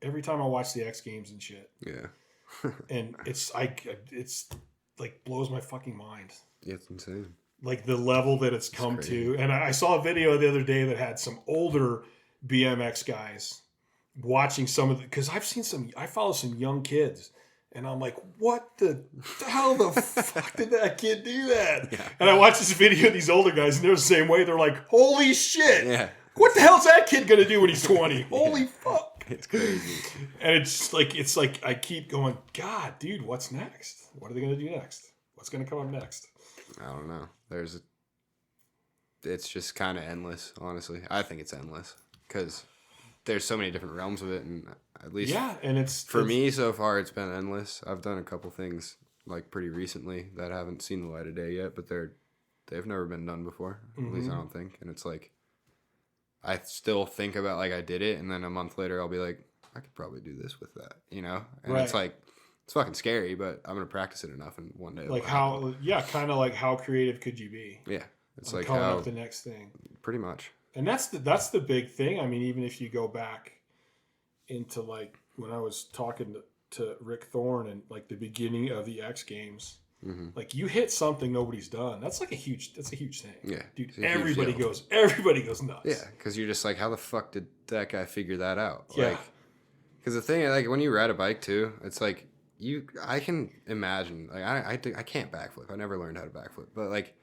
every time I watch the X Games and shit. Yeah. And it's like blows my fucking mind. Yeah, it's insane. Like the level that it's come to. And I saw a video the other day that had some older BMX guys watching some of the, because I follow some young kids, and I'm like, what the hell the fuck did that kid do that? Yeah. And I watched this video of these older guys, and they're the same way. They're like, holy shit. Yeah. What the hell's that kid going to do when he's 20? Holy fuck. It's crazy. And it's like I keep going, God, dude, what's next? What are they going to do next? What's going to come up next? I don't know. It's just kind of endless, honestly. I think it's endless because there's so many different realms of it, and at least and for me so far, it's been endless. I've done a couple things like pretty recently that haven't seen the light of day yet, but they've never been done before. Mm-hmm. At least I don't think. And it's like I still think about like I did it, and then a month later I'll be like, I could probably do this with that, you know? And It's like it's fucking scary, but I'm gonna practice it enough, and one day like kind of like how creative could you be? Yeah, it's like coming up the next thing. Pretty much. And that's the big thing. I mean, even if you go back into like when I was talking to Rick Thorne and like the beginning of the X Games, mm-hmm. like you hit something nobody's done. That's a huge thing. Yeah, dude. Everybody goes nuts. Yeah, because you're just like, how the fuck did that guy figure that out? Yeah. Like, because the thing, like when you ride a bike too, it's like I can imagine. Like I can't backflip. I never learned how to backflip, but like.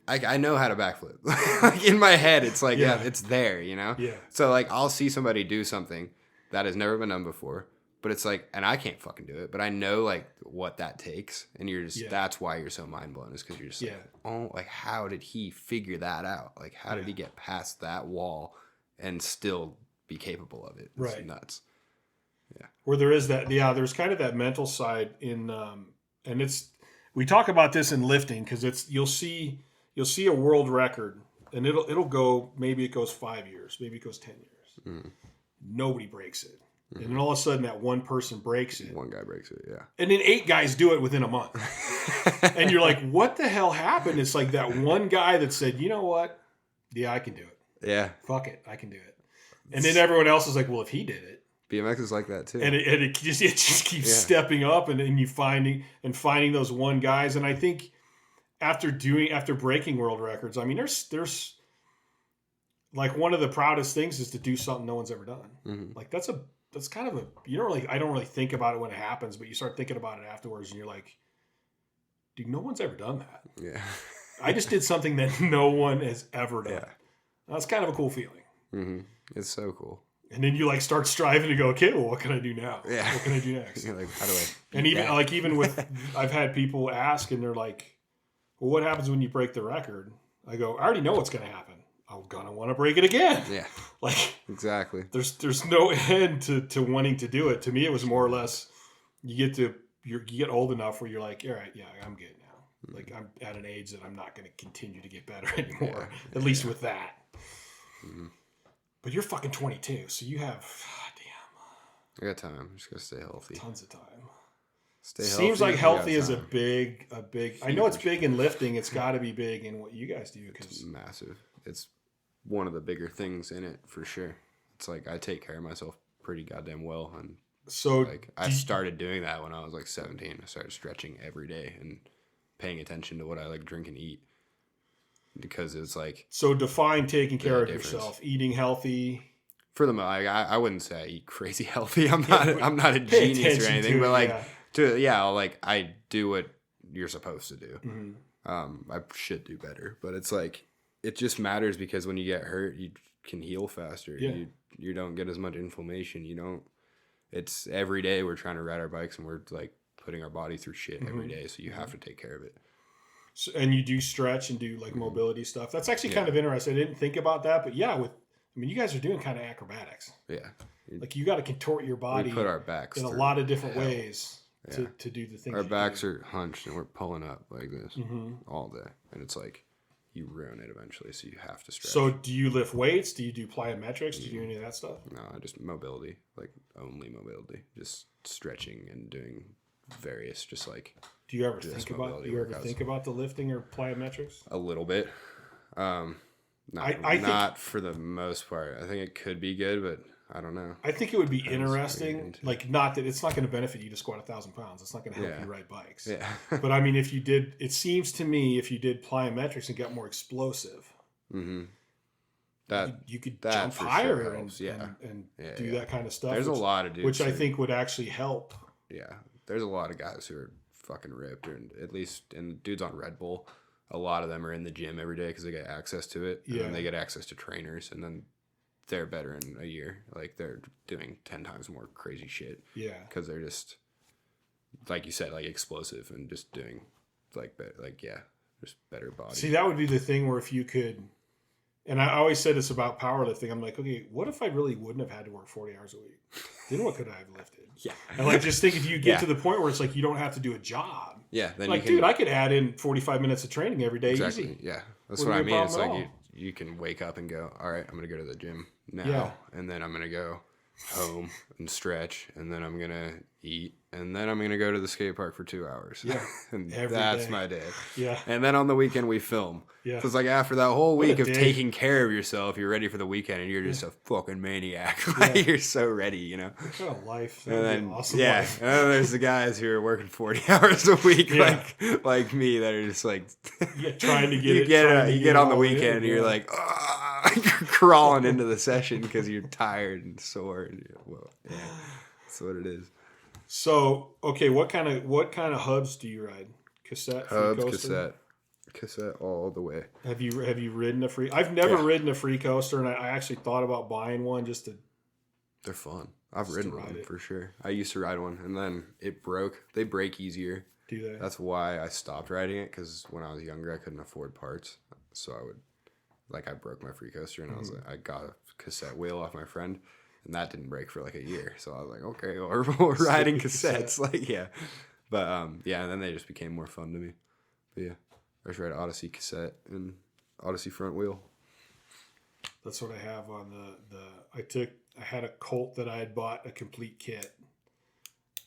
I know how to backflip. Like in my head, it's like, yeah, it's there, you know? Yeah. So like, I'll see somebody do something that has never been done before, but it's like, and I can't fucking do it, but I know like what that takes. And you're just, that's why you're so mind blown, is because you're just like, oh, like how did he figure that out? Like how did he get past that wall and still be capable of it? It's nuts. Yeah. Where there is that, there's kind of that mental side in, and we talk about this in lifting because you'll see a world record, and it'll go, maybe it goes 5 years, maybe it goes 10 years. Mm. Nobody breaks it. Mm-hmm. And then all of a sudden that one person breaks it. One guy breaks it, yeah. And then 8 guys do it within a month. And you're like, what the hell happened? It's like that one guy that said, you know what? Yeah, I can do it. Yeah. Fuck it, I can do it. And then everyone else is like, well, if he did it. BMX is like that too. And it just keeps stepping up, and then you finding those one guys. And I think after breaking world records, I mean, there's like one of the proudest things is to do something no one's ever done. Mm-hmm. Like that's kind of I don't really think about it when it happens, but you start thinking about it afterwards, and you're like, dude, no one's ever done that. Yeah. I just did something that no one has ever done. Yeah. That's kind of a cool feeling. Mm-hmm. It's so cool. And then you like start striving to go, okay, well, what can I do now? Yeah. What can I do next? You're like, how do I? And even with, I've had people ask, and they're like, well, what happens when you break the record? I go, I already know what's going to happen. I'm going to want to break it again. Yeah. Like, exactly. There's no end to wanting to do it. To me, it was more or less, you get old enough where you're like, all right, yeah, I'm good now. Mm-hmm. Like, I'm at an age that I'm not going to continue to get better anymore, at least with that. Mm-hmm. But you're fucking 22, so you have, I got time. I'm just going to stay healthy. Tons of time. Stay healthy. Seems like healthy is a big. I know it's big in lifting. It's got to be big in what you guys do. It's massive. It's one of the bigger things in it for sure. It's like I take care of myself pretty goddamn well, and so like I started doing that when I was like 17. I started stretching every day and paying attention to what I like drink and eat, because it's like, so define taking care of yourself, eating healthy. For the most, I wouldn't say I eat crazy healthy. I'm not a genius or anything, but like. I do what you're supposed to do. Mm-hmm. I should do better, but it's like, it just matters because when you get hurt, you can heal faster. Yeah. You don't get as much inflammation. It's every day we're trying to ride our bikes, and we're like putting our body through shit every day. So you have to take care of it. So, and you do stretch and do like mobility stuff. That's actually kind of interesting. I didn't think about that, but you guys are doing kind of acrobatics. Yeah. Like you got to contort your body. We put our backs in a lot of different ways. Yeah. To do the things. Our backs are hunched and we're pulling up like this all day, and it's like you ruin it eventually. So you have to stretch. So do you lift weights? Do you do plyometrics? Do you do any of that stuff? No, just mobility, like only mobility, just stretching and doing various, just like. Do you ever think about the lifting or plyometrics? A little bit. Not for the most part. I think it could be good, but I don't know. I think it would be interesting. Like, not that it's not going to benefit you to squat 1,000 pounds. It's not going to help you ride bikes. Yeah. But I mean, if you did, it seems to me, if you did plyometrics and got more explosive, that you could jump higher sure and do that kind of stuff. There's a lot of dudes, which I think would actually help. Yeah, there's a lot of guys who are fucking ripped, and dudes on Red Bull. A lot of them are in the gym every day because they get access to it. And then they get access to trainers, and then they're better in a year. Like, they're doing 10 times more crazy shit. Yeah. Because they're just, like you said, like explosive and just doing just better body. See, that would be the thing where if you could, and I always said this about powerlifting. I'm like, okay, what if I really wouldn't have had to work 40 hours a week? Then what could I have lifted? Yeah. And like, just think if you get to the point where it's like you don't have to do a job. Yeah. Then like, dude, I could add in 45 minutes of training every day. Exactly. Easy. Yeah. That's what I mean. It's like you can wake up and go, all right, I'm going to go to the gym now. And then I'm going to go home and stretch. And then I'm going to eat. And then I'm going to go to the skate park for 2 hours. Yeah. And that's my day. Yeah. And then on the weekend we film. Yeah. So it's like after that whole week of taking care of yourself, you're ready for the weekend and you're just a fucking maniac. Like, you're so ready, you know? What kind of life? And then, awesome life. And then there's the guys who are working 40 hours a week, like me, that are just like trying to get you get on the weekend and you're like, crawling into the session because you're tired and sore. And that's what it is. So, okay, what kind of hubs do you ride? Cassette, hubs, cassette all the way. Have you ridden a free? I've never ridden a free coaster, and I actually thought about buying one just to. They're fun. I've ridden one for sure. I used to ride one, and then it broke. They break easier. Do they? That's why I stopped riding it, because when I was younger, I couldn't afford parts, so I broke my free coaster, and I got a cassette wheel off my friend. And that didn't break for like a year. So I was like, okay, we're riding cassettes. But and then they just became more fun to me. But yeah, I just ride Odyssey cassette and Odyssey front wheel. That's what I have on I had a Colt that I had bought a complete kit.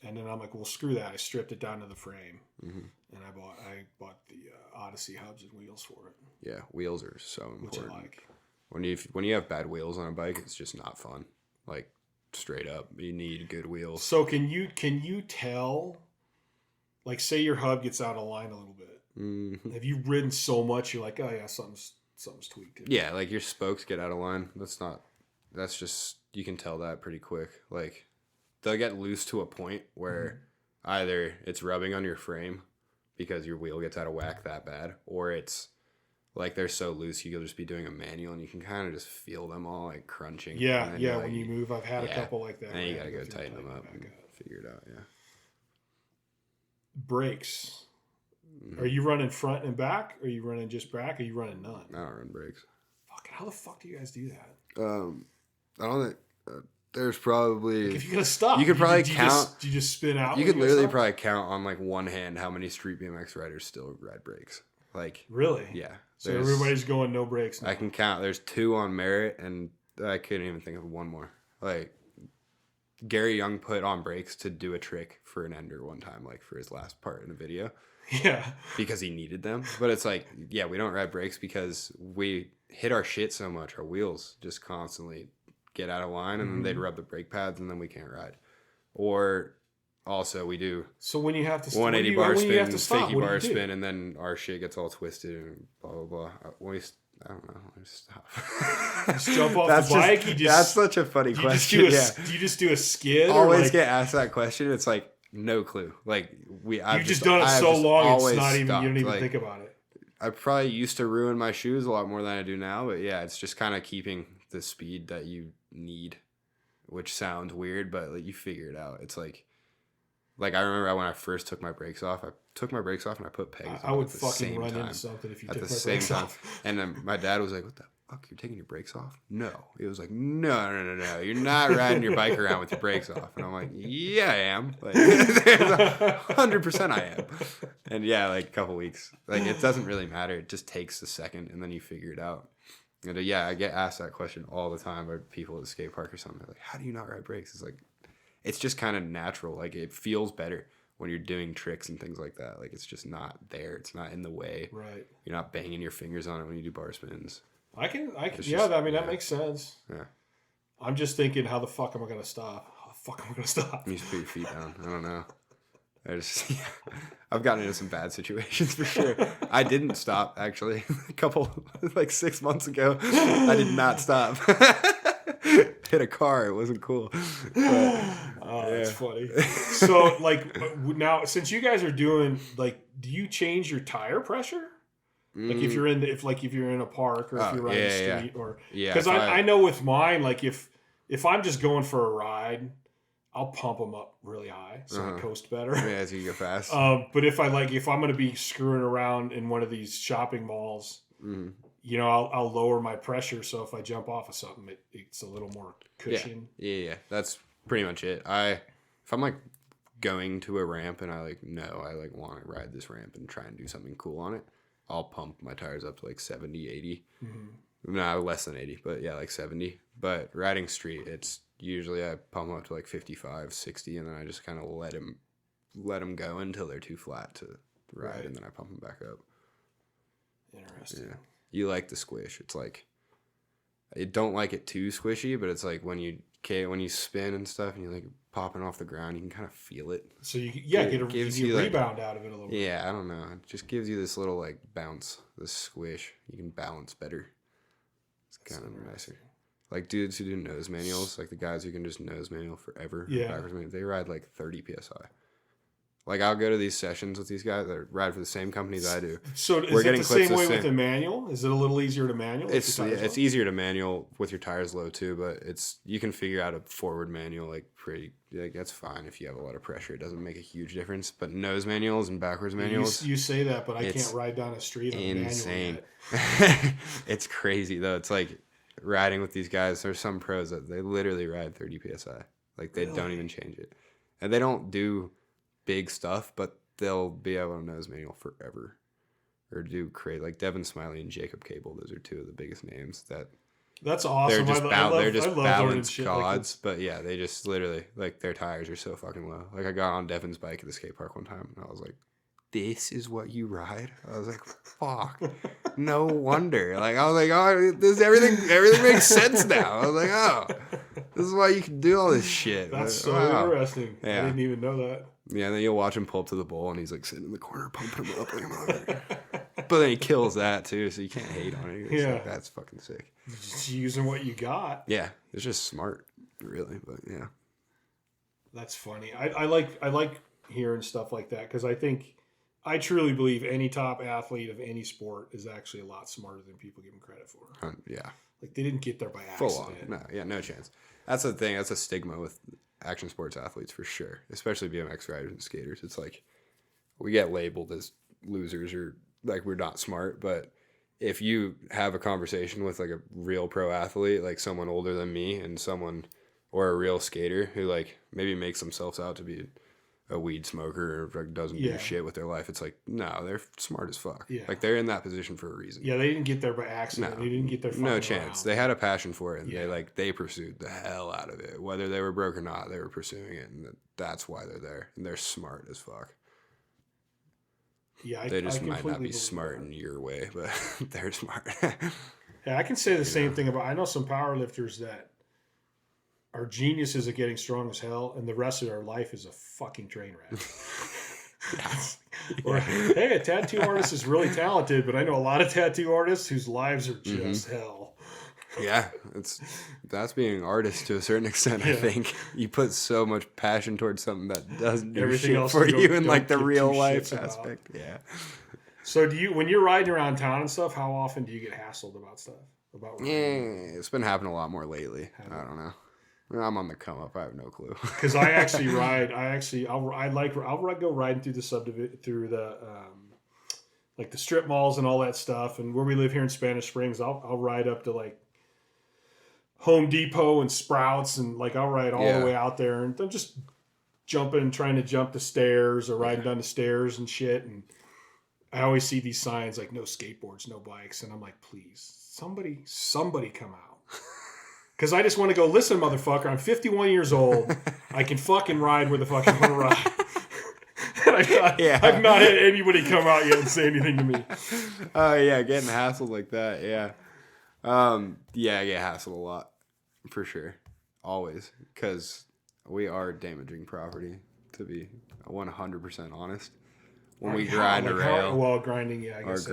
And then I'm like, well, screw that. I stripped it down to the frame. And I bought the Odyssey hubs and wheels for it. Yeah, wheels are so important. Which I like. When you have bad wheels on a bike, it's just not fun. Like, straight up, you need good wheels. So can you tell, like, say your hub gets out of line a little bit. Have you ridden so much you're like, oh yeah, something's tweaked. Yeah, like your spokes get out of line. That's just, you can tell that pretty quick. Like, they'll get loose to a point where either it's rubbing on your frame because your wheel gets out of whack that bad, or it's like they're so loose you'll just be doing a manual and you can kind of just feel them all like crunching. Yeah, when you move. I've had a couple like that. And you got to go tighten them up and figure it out, Brakes. Are you running front and back? Are you running just back? Or are you running none? I don't run brakes. Fuck, how the fuck do you guys do that? I don't think... there's probably... Like, if you're going to stop, you could probably count... You just spin out? You could literally probably count on like one hand how many street BMX riders still ride brakes. Like... Really? Yeah. So everybody's going no brakes now. I can count. There's 2 on Merit, and I couldn't even think of one more. Like, Gary Young put on brakes to do a trick for an ender one time, like for his last part in a video. Yeah. Because he needed them. But it's like, yeah, we don't ride brakes because we hit our shit so much. Our wheels just constantly get out of line, and then they'd rub the brake pads, and then we can't ride. Or... Also, we do. So when you have to 180 bar spin, 50 bar spin, and then our shit gets all twisted and blah blah blah. I don't know. I just stop. Just jump off the bike. That's such a funny question. Do you just do a skid? Always get asked that question. It's like no clue. Like you've just done it so long. It's not even. You don't even think about it. I probably used to ruin my shoes a lot more than I do now, but yeah, it's just kind of keeping the speed that you need, which sounds weird, but like you figure it out. It's like I remember when I first took my brakes off, and I put pegs on I would at the fucking same run time. into something if you at took the my same brakes time. off. And then my dad was like, "What the fuck, you're taking your brakes off? No. It was like, no. You're not riding your bike around with your brakes off. And I'm like, yeah, I am. Like, 100% I am. And yeah, like a couple weeks. Like, it doesn't really matter. It just takes a second, and then you figure it out. And yeah, I get asked that question all the time by people at the skate park or something. They're like, how do you not ride brakes? It's like, it's just kind of natural. Like, it feels better when you're doing tricks and things like that. Like, it's just not there. It's not in the way. Right. You're not banging your fingers on it when you do bar spins. I can. That makes sense. Yeah. I'm just thinking, how the fuck am I going to stop? How the fuck am I going to stop? You just put your feet down. I don't know. I've gotten into some bad situations for sure. I didn't stop, actually. A couple, like 6 months ago, I did not stop. Hit a car. It wasn't cool. That's funny. So, like, now, since you guys are doing, like, do you change your tire pressure? Like, if you're in a park, or if you're riding the street, or because I know with mine, like, if I'm just going for a ride, I'll pump them up really high so I coast better. Yeah, so you go fast. But if I'm going to be screwing around in one of these shopping malls, you know, I'll lower my pressure. So if I jump off of something, it's a little more cushion. Yeah. That's pretty much it. If I'm like going to a ramp and I want to ride this ramp and try and do something cool on it, I'll pump my tires up to like 70, 80. No, less than 80, but yeah, like 70. But riding street, it's usually I pump them up to like 55, 60, and then I just kind of let them go until they're too flat to ride, and then I pump them back up. Interesting. Yeah. You like the squish. It's like, I don't like it too squishy, but it's like when you spin and stuff and you're like popping off the ground, you can kind of feel it. So you get a rebound out of it a little bit. Yeah, I don't know. It just gives you this little like bounce, this squish. You can balance better. It's kind of nicer. Like dudes who do nose manuals, like the guys who can just nose manual forever, backwards manual, they ride like 30 PSI. Like I'll go to these sessions with these guys that ride for the same company that I do. So is it the same way with the manual? Is it a little easier to manual? It's easier to manual with your tires low too, but you can figure out a forward manual that's fine if you have a lot of pressure. It doesn't make a huge difference. But nose manuals and backwards manuals, you say that, but I can't ride down a street on insane. A manual yet. It's crazy though. It's like riding with these guys. There's some pros that they literally ride 30 PSI. Like they don't even change it, and they don't do big stuff, but they'll be able to nose manual forever, or do create like Devin Smiley and Jacob Cable. Those are two of the biggest names. That's awesome. They're just balanced gods. But yeah, they just literally like their tires are so fucking low. Like I got on Devin's bike at the skate park one time, and I was like, "This is what you ride?" I was like, "Fuck, no wonder." Like I was like, "Oh, this everything makes sense now." I was like, "Oh, this is why you can do all this shit." That's so interesting. Yeah. I didn't even know that. Yeah, and then you'll watch him pull up to the bowl, and he's like sitting in the corner pumping him up like a mother. But then he kills that too, so you can't hate on it. Like, that's fucking sick. Just using what you got. Yeah, it's just smart, really. But yeah, that's funny. I like hearing stuff like that because I truly believe any top athlete of any sport is actually a lot smarter than people give them credit for. Yeah, like they didn't get there by accident. Full on. No chance. That's the thing. That's a stigma with action sports athletes for sure, especially BMX riders and skaters. It's like we get labeled as losers or like we're not smart, but if you have a conversation with like a real pro athlete, like someone older than me and someone or a real skater who like maybe makes themselves out to be a weed smoker or like doesn't do shit with their life, it's like, no, they're smart as fuck. Yeah. Like they're in that position for a reason. Yeah, they didn't get there by accident. No, they didn't get there no chance. Around. They had a passion for it, and they pursued the hell out of it. Whether they were broke or not, they were pursuing it, and that's why they're there. And they're smart as fuck. Yeah, they just might not be smart in your way, but they're smart. Yeah, I can say the same thing about. I know some powerlifters that are geniuses at getting strong as hell, and the rest of their life is a fucking train wreck. Or, hey, a tattoo artist is really talented, but I know a lot of tattoo artists whose lives are just hell. Yeah, that's being an artist to a certain extent. I think you put so much passion towards something that doesn't do everything shit for you in like the real life aspect. Yeah. So when you're riding around town and stuff, how often do you get hassled about stuff? It's been happening a lot more lately. I don't know. I'm on the come up. I have no clue. Because I actually ride. I'll go riding through the like the strip malls and all that stuff. And where we live here in Spanish Springs, I'll ride up to like Home Depot and Sprouts, and like I'll ride all the way out there, and I'm just jumping, trying to jump the stairs or riding down the stairs and shit. And I always see these signs like no skateboards, no bikes, and I'm like, please, somebody come out. Because I just want to go, listen, motherfucker, I'm 51 years old. I can fucking ride where the fuck I want to ride. And I've not had anybody come out yet and say anything to me. Oh, yeah, getting hassled like that, yeah. I get hassled a lot, for sure. Always. Because we are damaging property, to be 100% honest. When we grind a rail. Grinding, I guess.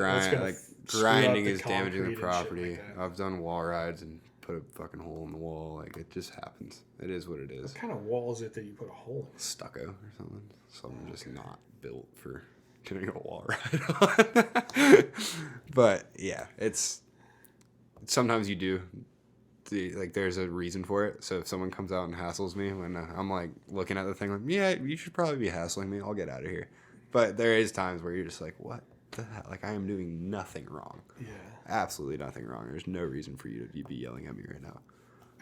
Grinding is damaging the property. Like I've done wall rides and put a fucking hole in the wall. Like, it just happens. It is what it is. What kind of wall is it that you put a hole in? Stucco or something. Something just not built for doing a wall ride on. But, yeah, it's... Sometimes you do. There's a reason for it. So if someone comes out and hassles me when I'm, like, looking at the thing, like, yeah, you should probably be hassling me. I'll get out of here. But there is times where you're just like, what the hell? Like, I am doing nothing wrong. Yeah. Absolutely nothing wrong. There's no reason for you to be yelling at me right now.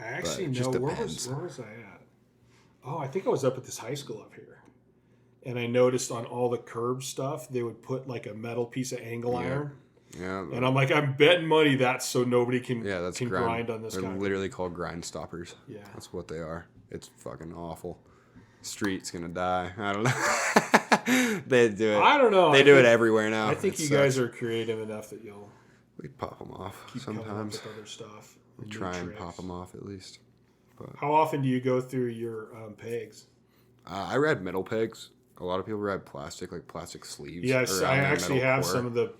I actually know. Where was I at? Oh, I think I was up at this high school up here. And I noticed on all the curb stuff, they would put, like, a metal piece of angle iron. Yeah. And I'm like, I'm betting money that's so nobody can grind on this They're guy. literally called grind stoppers. Yeah. That's what they are. It's fucking awful. Street's gonna die. I don't know. They do it. I don't know. They do it everywhere now. I think you guys are creative enough that you'll we pop them off keep sometimes. coming up with other stuff. We try and pop them off at least. But how often do you go through your pegs? I ride metal pegs. A lot of people ride plastic, like plastic sleeves. Yes, I actually have some of the.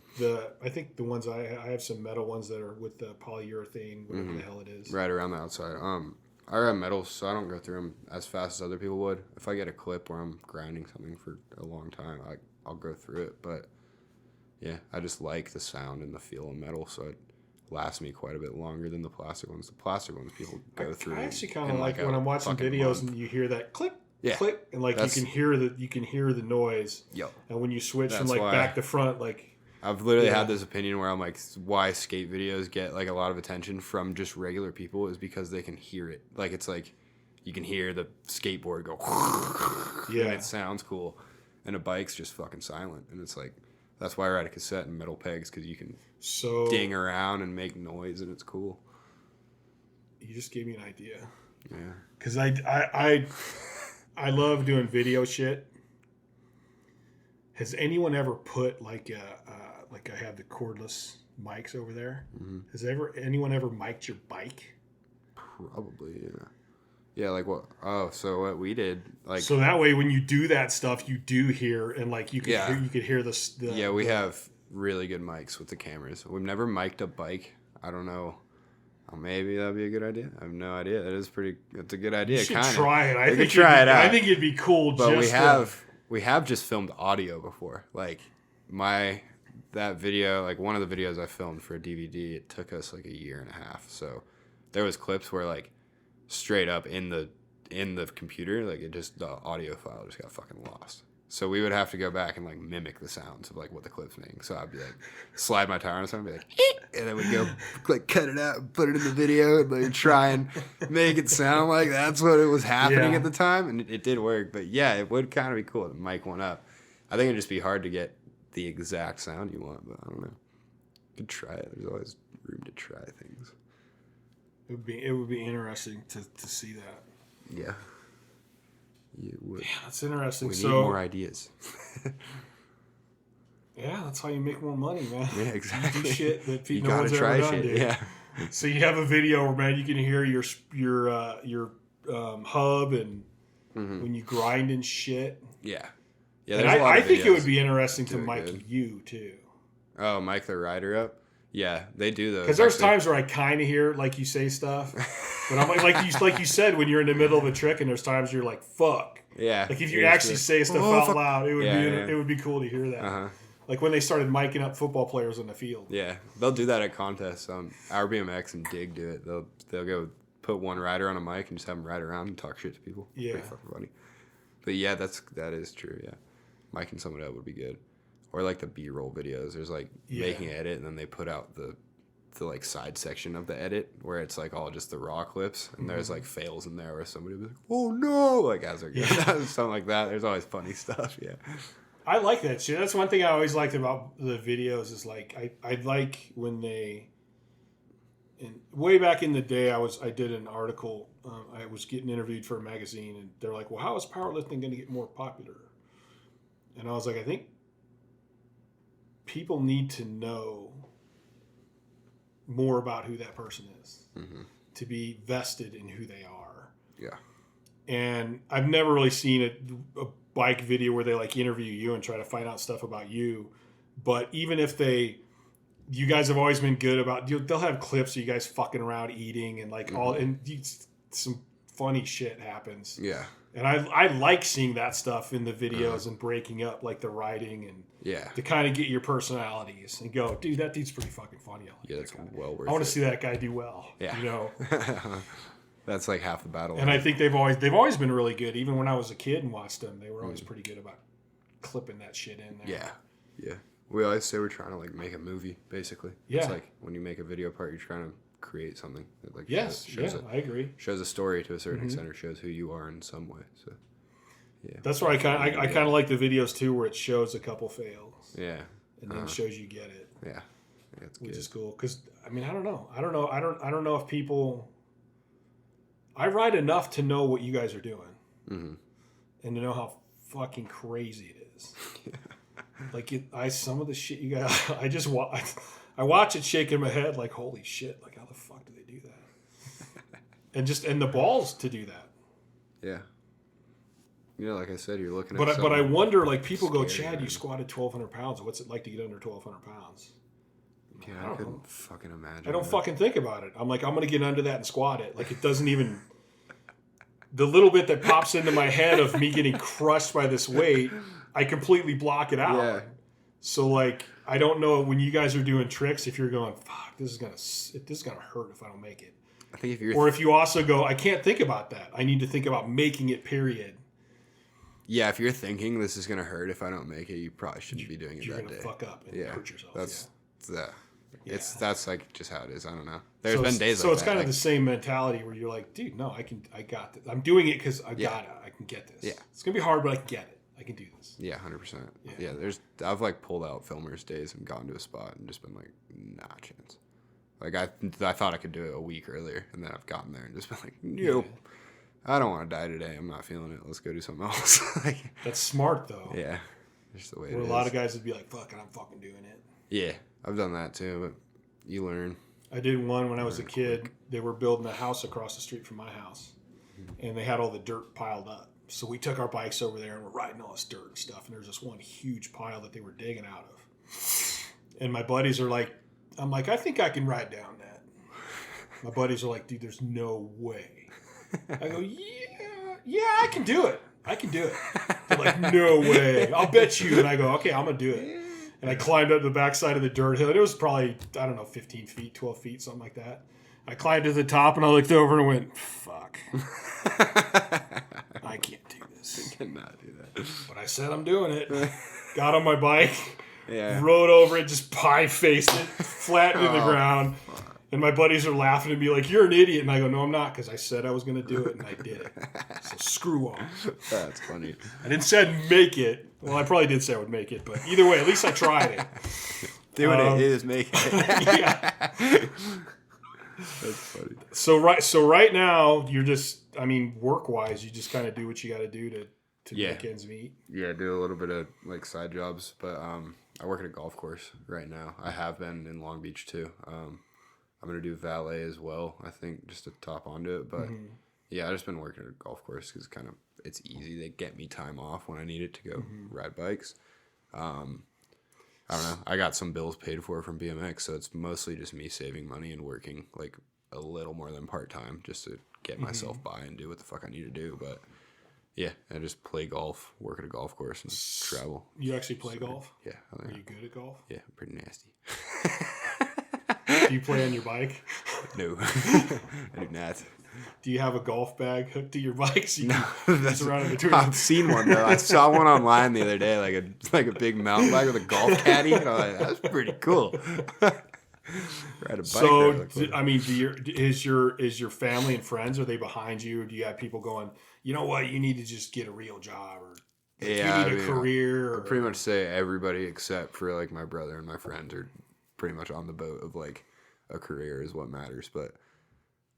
I think the ones I have some metal ones that are with the polyurethane, whatever the hell it is. Right around the outside. I ride metals, so I don't go through them as fast as other people would. If I get a clip where I'm grinding something for a long time, I'll go through it. But yeah, I just like the sound and the feel of metal, so it lasts me quite a bit longer than the plastic ones. The plastic ones people go through. I actually kind of like when I'm watching videos and you hear that click. Yeah. Click, and like you can hear the noise. Yep. And when you switch from like back to front, like I've literally had this opinion where I'm like, why skate videos get like a lot of attention from just regular people is because they can hear it. Like it's like you can hear the skateboard go and it sounds cool. And a bike's just fucking silent. And it's like that's why I ride a cassette and metal pegs, because you can ding around and make noise and it's cool. You just gave me an idea. Yeah. Because I love doing video shit. Has anyone ever put like I have the cordless mics over there? Mm-hmm. Has anyone ever mic'd your bike? Probably, yeah. Yeah, like what? Oh, so what we did, like so that way when you do that stuff, you do hear and like you could hear the yeah. We have really good mics with the cameras. We've never mic'd a bike. I don't know. Oh, maybe that'd be a good idea. I have no idea. That's a good idea. You should try it. I think try it out. I think it'd be cool. But we have just filmed audio before. Like that video, like one of the videos I filmed for a DVD, it took us like a year and a half. So there was clips where like straight up in the computer, like the audio file just got fucking lost. So we would have to go back and like mimic the sounds of like what the clip's making. So I'd be like, slide my tire on something, and be like, and then we'd go like cut it out and put it in the video and like try and make it sound like that's what it was happening at the time. And it did work. But yeah, it would kind of be cool to mic one up. I think it'd just be hard to get the exact sound you want, but I don't know. You could try it. There's always room to try things. It would be interesting to see that. Yeah. You would. Yeah, that's interesting. We need more ideas. Yeah, that's how you make more money, man. Yeah, exactly. You do shit that no one's ever done, dude. Yeah. So you have a video where, man, you can hear your hub and when you grind and shit. Yeah. Yeah. And I think it would be interesting to mic you too. Oh, mic the rider up. Yeah, they do those. Because there's times where I kind of hear like you say stuff, but I'm like you said, when you're in the middle of a trick, and there's times you're like, "Fuck." Yeah. Like if you actually say stuff out loud, it would be cool to hear that. Uh-huh. Like when they started micing up football players on the field. Yeah, they'll do that at contests. Our BMX and Dig do it. They'll go put one rider on a mic and just have them ride around and talk shit to people. Yeah, pretty fucking funny. But yeah, that is true. Yeah, micing someone up would be good. Or like the B-roll videos. There's like making an edit and then they put out the like side section of the edit where it's like all just the raw clips and there's like fails in there where somebody was like, oh no, like as they're going something like that. There's always funny stuff. Yeah. I like that shit. That's one thing I always liked about the videos is like I like when they way back in the day I did an article. I was getting interviewed for a magazine and they're like, well, how is powerlifting going to get more popular? And I was like, I think people need to know more about who that person is to be vested in who they are. Yeah. And I've never really seen a bike video where they like interview you and try to find out stuff about you. But even if you guys have always been good about, they'll have clips of you guys fucking around eating and like some funny shit happens. Yeah. And I like seeing that stuff in the videos and breaking up like the writing and to kind of get your personalities and go, dude, that dude's pretty fucking funny. That's well worth it. I want to see that guy do well. Yeah. You know? That's like half the battle. And I think they've always been really good. Even when I was a kid and watched them, they were always pretty good about clipping that shit in there. Yeah. Yeah. We always say we're trying to like make a movie, basically. Yeah. It's like when you make a video part, you're trying to create something that like I agree. Shows a story to a certain extent or shows who you are in some way. So yeah. That's where I kind of like the videos too where it shows a couple fails. Yeah. And then shows you get it. Yeah. That's good. Which is cool cuz I mean, I don't know if people I ride enough to know what you guys are doing. And to know how fucking crazy it is. Like some of the shit you guys I watch it shaking my head like, holy shit, like how the fuck do they do that? and the balls to do that. Yeah. You know, like I said, you're looking at But I wonder, like people go, Chad, you squatted 1,200 pounds. What's it like to get under 1,200 pounds? Yeah, I couldn't fucking imagine. I don't fucking think about it. I'm like, I'm going to get under that and squat it. Like it doesn't even... The little bit that pops into my head of me getting crushed by this weight, I completely block it out. Yeah. So like, I don't know when you guys are doing tricks if you're going, fuck, this is gonna hurt if I don't make it. I think if you also go, I can't think about that. I need to think about making it. Period. Yeah, if you're thinking this is gonna hurt if I don't make it, you probably shouldn't be doing it that day. You're gonna fuck up and hurt yourself. That's like just how it is. I don't know. There's been days like that. So it's kind of the same mentality where you're like, dude, no, I got this. I'm doing it because I can get this. Yeah. It's gonna be hard, but I can get it. I can do this. Yeah, 100%. Yeah, I've like pulled out filmers days and gone to a spot and just been like, nah, chance. Like I thought I could do it a week earlier, and then I've gotten there and just been like, nope, I don't want to die today. I'm not feeling it. Let's go do something else. That's smart though. Yeah, just the way it is. A lot of guys would be like, fuck it, I'm fucking doing it. Yeah, I've done that too, but you learn. I did one when I was a kid. Quick. They were building a house across the street from my house, and they had all the dirt piled up. So we took our bikes over there and we're riding all this dirt and stuff. And there's this one huge pile that they were digging out of. And my buddies are like, I'm like, I think I can ride down that. My buddies are like, dude, there's no way. I go, yeah, I can do it. They're like, no way. I'll bet you. And I go, okay, I'm going to do it. And I climbed up the backside of the dirt hill. And it was probably, I don't know, 15 feet, 12 feet, something like that. I climbed to the top and I looked over and went, fuck. I can't do this. I cannot do that. But I said I'm doing it. Got on my bike, rode over it, just pie-faced it, flat to the ground. Fuck. And my buddies are laughing at me like, you're an idiot. And I go, no, I'm not, because I said I was going to do it, and I did it. So screw off. That's funny. I didn't say I'd make it. Well, I probably did say I would make it, but either way, at least I tried it. Doing it is making it. Yeah. That's funny. So right now, you're just, I mean, work-wise, you just kind of do what you got to do to make ends meet. Yeah, do a little bit of like side jobs, but I work at a golf course right now. I have been in Long Beach too. I'm going to do valet as well, I think, just to top onto it. But yeah, I've just been working at a golf course because it's easy. They get me time off when I need it to go ride bikes. I don't know. I got some bills paid for from BMX, so it's mostly just me saving money and working like a little more than part-time just to get myself by and do what the fuck I need to do. But yeah, I just play golf, work at a golf course, and travel. You actually play golf? Yeah. Are you good at golf? Yeah, I'm pretty nasty. Do you play on your bike? No, I do not. Do you have a golf bag hooked to your bike so you No, can that's around in between? I've seen one though. I saw one online the other day, like a big mountain bike with a golf caddy. And I'm like, that's pretty cool. Ride a bike. So, I mean, is your family and friends, are they behind you? Or do you have people going, you know what, you need to just get a real job, or you need a career? I pretty much say everybody except for like my brother and my friends are pretty much on the boat of like a career is what matters. But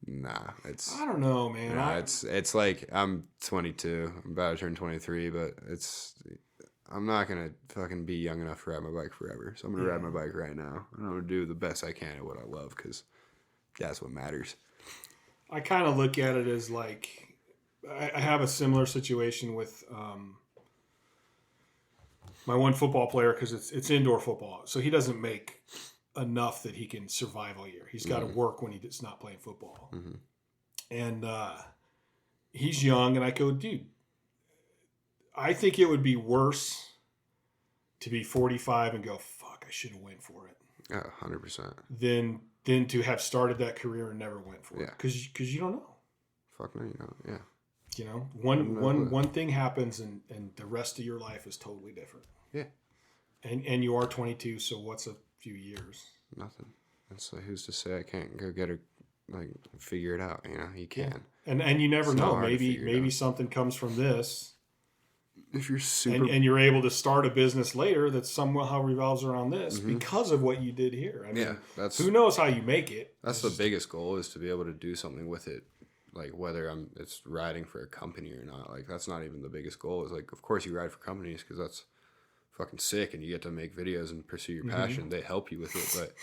nah, I don't know, man. Nah, it's like I'm 22. I'm about to turn 23, but I'm not gonna fucking be young enough to ride my bike forever. So I'm gonna ride my bike right now, and I'm gonna do the best I can at what I love, because that's what matters. I kind of look at it as like I have a similar situation with my one football player, because it's indoor football, so he doesn't make enough that he can survive all year. He's got to work when he's not playing football, and he's young, and I go, dude, I think it would be worse to be 45 and go, fuck, I should have went for it. Yeah, 100%. Than to have started that career and never went for it. Because you don't know. Fuck no, you don't. Yeah. You know, one thing happens and the rest of your life is totally different. Yeah. And you are 22, so what's a few years? Nothing. It's like, who's to say I can't go figure it out? You know, you can. Yeah. And you never know. Maybe something comes from this. If you're super... And you're able to start a business later that somehow revolves around this because of what you did here. I mean, who knows how you make it? That's the biggest goal, is to be able to do something with it. Like, whether it's riding for a company or not. Like, that's not even the biggest goal. Is like, of course you ride for companies because that's fucking sick, and you get to make videos and pursue your passion. They help you with it. But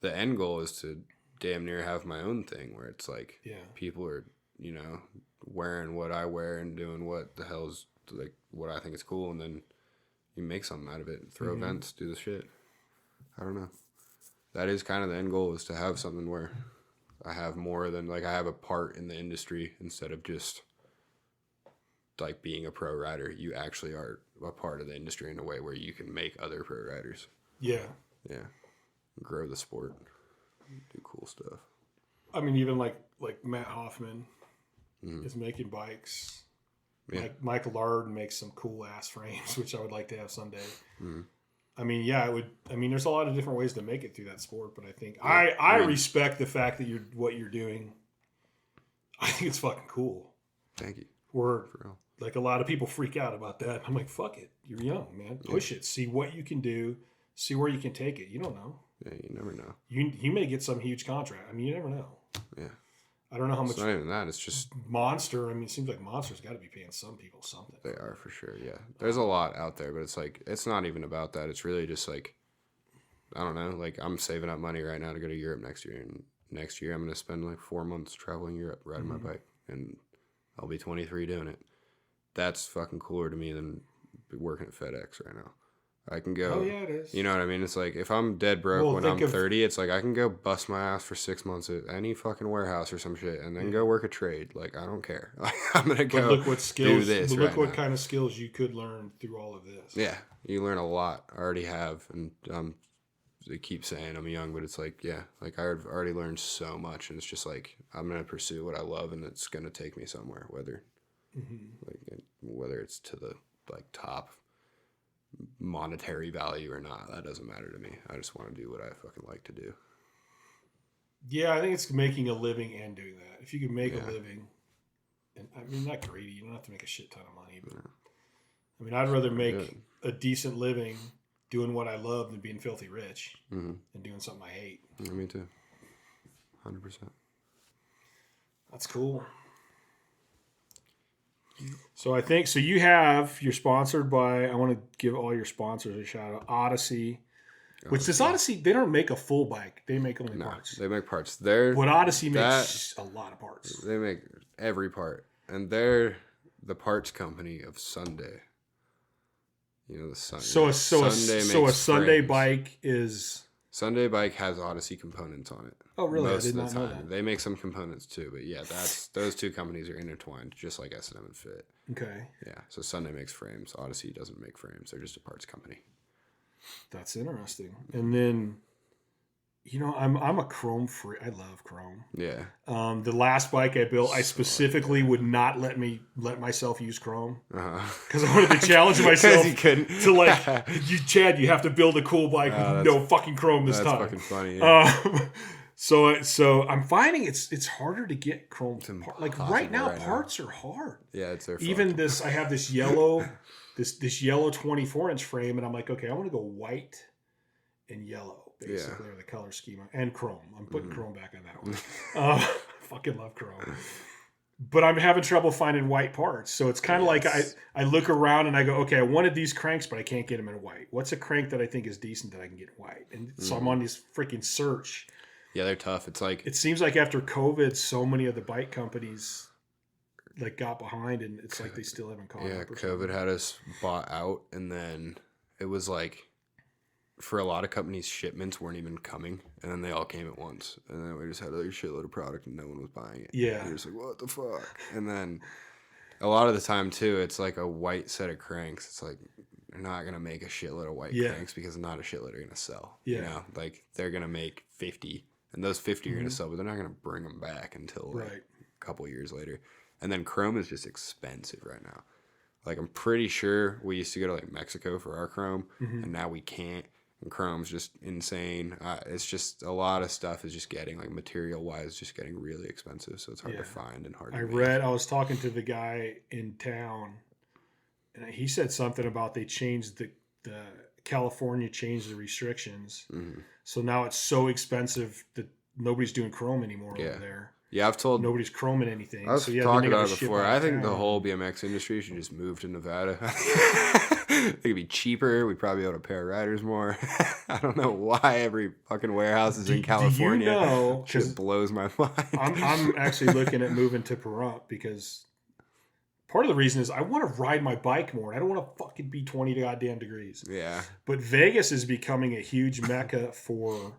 the end goal is to damn near have my own thing where it's like, people are, you know, wearing what I wear and doing what the hell's like what I think is cool, and then you make something out of it, throw events, do the shit. I don't know. That is kind of the end goal, is to have something where I have more than, like, I have a part in the industry instead of just like being a pro rider. You actually are a part of the industry in a way where you can make other pro riders. Yeah. Grow the sport, do cool stuff. I mean, even like Matt Hoffman is making bikes. Yeah. Michael Lard makes some cool ass frames, which I would like to have someday. I mean, it would. I mean, there's a lot of different ways to make it through that sport, but I think I respect the fact that what you're doing. I think it's fucking cool. Thank you. For real. Like, a lot of people freak out about that. I'm like, fuck it. You're young, man. Push it. See what you can do. See where you can take it. You don't know. Yeah, you never know. You may get some huge contract. I mean, you never know. Yeah. I don't know how much. It's not even that. It's just Monster. I mean, it seems like Monster's got to be paying some people something. They are, for sure. Yeah. There's a lot out there, but it's like, it's not even about that. It's really just like, I don't know. Like, I'm saving up money right now to go to Europe next year, and next year I'm going to spend like 4 months traveling Europe riding my bike, and I'll be 23 doing it. That's fucking cooler to me than working at FedEx right now. I can go. Oh, yeah, it is. You know what I mean? It's like, if I'm dead broke when I'm 30, it's like I can go bust my ass for 6 months at any fucking warehouse or some shit, and then go work a trade. Like, I don't care. Like, I'm gonna go. But look what skills. Do this. But look what kind of skills you could learn through all of this. Yeah, you learn a lot. I already have, and they keep saying I'm young, but it's like, like I've already learned so much, and it's just like, I'm gonna pursue what I love, and it's gonna take me somewhere. Whether it's to the like top monetary value or not, that doesn't matter to me. I just want to do what I fucking like to do. Yeah, I think it's making a living and doing that. If you can make a living, and I mean, not greedy, you don't have to make a shit ton of money, but I mean, I'd rather make a decent living doing what I love than being filthy rich and doing something I hate. Yeah, me too. 100%. That's cool. So I think, you're sponsored by, I want to give all your sponsors a shout out. Odyssey, which does Odyssey, they don't make a full bike. They make only parts. They make parts. But Odyssey makes a lot of parts. They make every part. And they're the parts company of Sunday. You know, the Sunday. So a Sunday bike is... Sunday bike has Odyssey components on it. Oh, really? I did not know that. They make some components too, but yeah, those two companies are intertwined, just like S&M and Fit. Okay. Yeah, so Sunday makes frames. Odyssey doesn't make frames. They're just a parts company. That's interesting. And then I'm a chrome freak. I love chrome. Yeah. The last bike I built, I specifically would not let myself use chrome because I wanted to challenge myself you couldn't. to like, Chad, you have to build a cool bike with no fucking chrome this time. That's fucking funny. Yeah. So I'm finding it's harder to get chrome. Like right now, parts are hard. Yeah, it's their fault. Even this, I have this yellow, this yellow 24-inch frame, and I'm like, okay, I want to go white and yellow. Basically, or the color schema, and chrome. I'm putting chrome back on that one. I fucking love chrome. But I'm having trouble finding white parts. So it's kind of like I look around and I go, okay, I wanted these cranks, but I can't get them in white. What's a crank that I think is decent that I can get in white? And so I'm on this freaking search. Yeah, they're tough. It's like... It seems like after COVID, so many of the bike companies like got behind, and it's like they still haven't caught up. Yeah, COVID had us bought out, and then it was like... For a lot of companies, shipments weren't even coming, and then they all came at once, and then we just had a shitload of product, and no one was buying it. Yeah, and you're just like, what the fuck? And then a lot of the time too, it's like a white set of cranks. It's like they're not gonna make a shitload of white cranks because not a shitload are gonna sell. Yeah, you know, like they're gonna make 50, and those 50 are gonna sell, but they're not gonna bring them back until like a couple years later. And then chrome is just expensive right now. Like I'm pretty sure we used to go to like Mexico for our chrome, and now we can't. And chrome's just insane. It's just a lot of stuff is just getting like material wise, just getting really expensive. So it's hard to find and hard to make. I was talking to the guy in town, and he said something about they changed the California changed the restrictions. So now it's so expensive that nobody's doing chrome anymore over there. Yeah, I've told nobody's chroming anything. I was talking about it before. I think the whole BMX industry should just move to Nevada. It could be cheaper. We'd probably be able to pay our riders more. I don't know why every fucking warehouse is in California. Do you know? It blows my mind. I'm actually looking at moving to Pahrump because part of the reason is I want to ride my bike more. I don't want to fucking be 20 goddamn degrees. Yeah. But Vegas is becoming a huge mecca for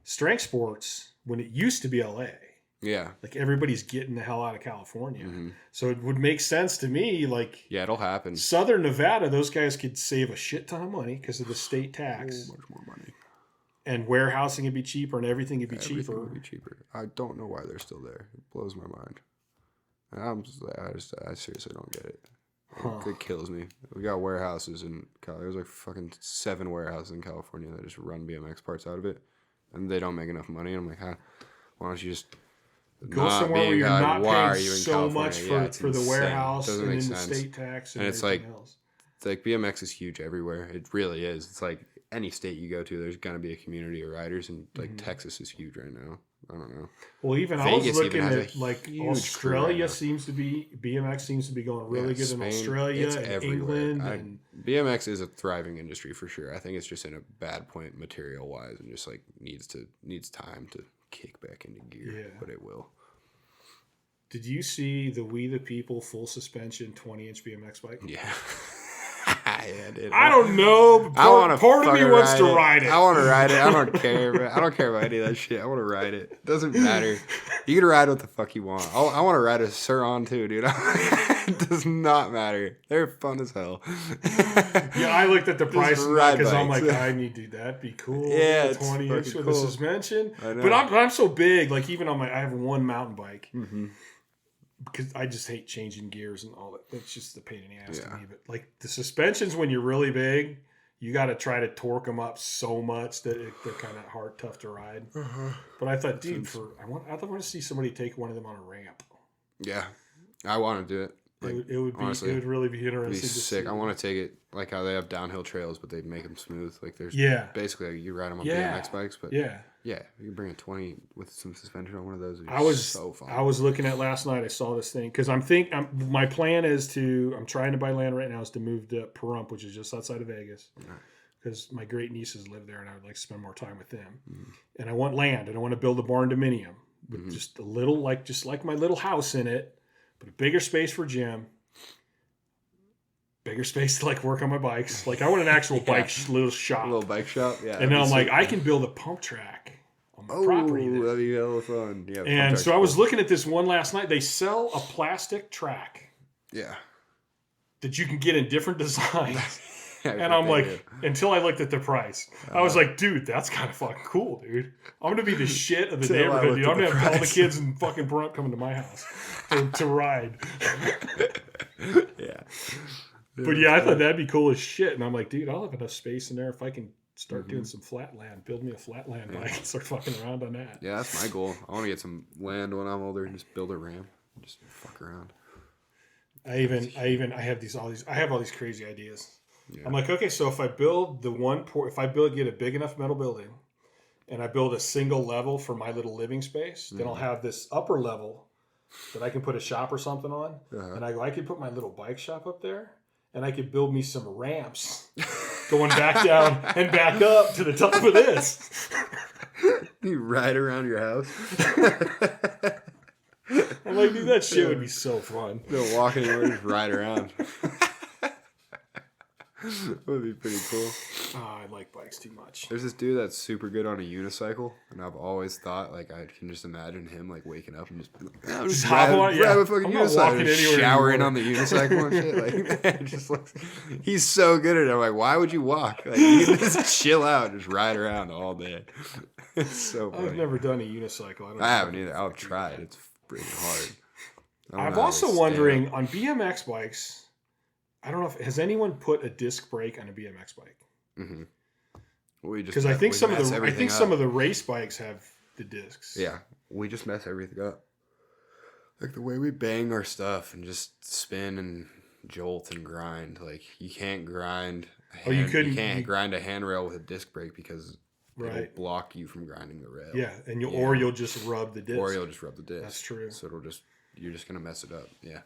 strength sports when it used to be LA. Yeah. Like everybody's getting the hell out of California. So it would make sense to me, like... Yeah, it'll happen. Southern Nevada, those guys could save a shit ton of money because of the state tax. So much more money. And warehousing would be cheaper and everything would be cheaper. Everything would be cheaper. I don't know why they're still there. It blows my mind. I seriously don't get it. It kills me. We got warehouses in California. There's like fucking 7 warehouses in California that just run BMX parts out of it. And they don't make enough money. And I'm like, why don't you just... Go somewhere where you're not paying so California? much for the warehouse and then the state tax and it's everything like, else. It's like BMX is huge everywhere. It really is. It's like any state you go to, there's going to be a community of riders, and like Texas is huge right now. I don't know. Well, even Vegas I was looking at like Australia right seems to be BMX seems to be going really good Spain, in Australia and everywhere. England. And BMX is a thriving industry for sure. I think it's just in a bad point material wise, and just like needs time to kick back into gear, but it will. Did you see the We the People full suspension 20-inch BMX bike? Yeah. Yeah, dude. I don't know. Part of me wants to ride it. I want to ride it. I don't care. I don't care about any of that shit. I want to ride it. It doesn't matter. You can ride what the fuck you want. I want to ride a Sur-On too, dude. It does not matter. They're fun as hell. Yeah, I looked at the price because I'm like, I need to do that. That'd be cool. Yeah, 20-inch with a suspension. I know. But I'm so big. Like even on I have one mountain bike. Because I just hate changing gears and all that. That's just the pain in the ass to me. But like the suspensions, when you're really big, you got to try to torque them up so much that they're kind of tough to ride. But I thought, dude, I want to see somebody take one of them on a ramp. Yeah, I want to do it. Like, it would be honestly, it would really be interesting. It'd be sick. I want to take it like how they have downhill trails, but they make them smooth. Like there's basically you ride them on BMX bikes, but you can bring a 20 with some suspension on one of those. So fun. I was looking at last night. I saw this thing because my plan is I'm trying to buy land right now is to move to Pahrump, which is just outside of Vegas, because my great nieces live there and I would like to spend more time with them. And I want land and I want to build a barn dominium with just a little just like my little house in it. But a bigger space for gym, bigger space to like work on my bikes. Like I want an actual bike little shop. A little bike shop, yeah. And then I'm like, I can build a pump track on my property there. That'd be hella fun. Yeah. And so I was looking at this one last night. They sell a plastic track. Yeah. That you can get in different designs. And I'm like, until I looked at the price, I was like, dude, that's kind of fucking cool, dude. I'm going to be the shit of the neighborhood, dude. I'm going to have all the kids in fucking Brunt coming to my house to ride. Yeah. But yeah, I thought that'd be cool as shit. And I'm like, dude, I'll have enough space in there if I can start doing some flatland. Build me a flatland bike and start fucking around on that. Yeah, that's my goal. I want to get some land when I'm older and just build a ramp. Just fuck around. I have all these crazy ideas. Yeah. I'm like, okay, so if I build get a big enough metal building and I build a single level for my little living space, then I'll have this upper level that I can put a shop or something on. And I could put my little bike shop up there and I could build me some ramps going back down and back up to the top of this. You ride around your house. I'm like, dude, that shit would be so fun. Don't walk anywhere, just ride around. That would be pretty cool. Oh, I like bikes too much. There's this dude that's super good on a unicycle, and I've always thought, like, I can just imagine him, like, waking up and just be like, oh, just grab a fucking unicycle, just showering on the unicycle and shit. Like, man, just looks, he's so good at it. I'm like, why would you walk? Like, you can just chill out, just ride around all day. It's so funny. I've never done a unicycle. I haven't either. I'll try it. It's pretty hard. I'm also wondering, on BMX bikes, I don't know has anyone put a disc brake on a BMX bike? Mm-hmm. Because I think some of the race bikes have the discs. Yeah, we just mess everything up. Like the way we bang our stuff and just spin and jolt and grind. Like you can't grind. You can't grind a handrail with a disc brake because it'll block you from grinding the rail. Yeah, and you'll just rub the disc. Or you'll just rub the disc. That's true. So you're just gonna mess it up. Yeah.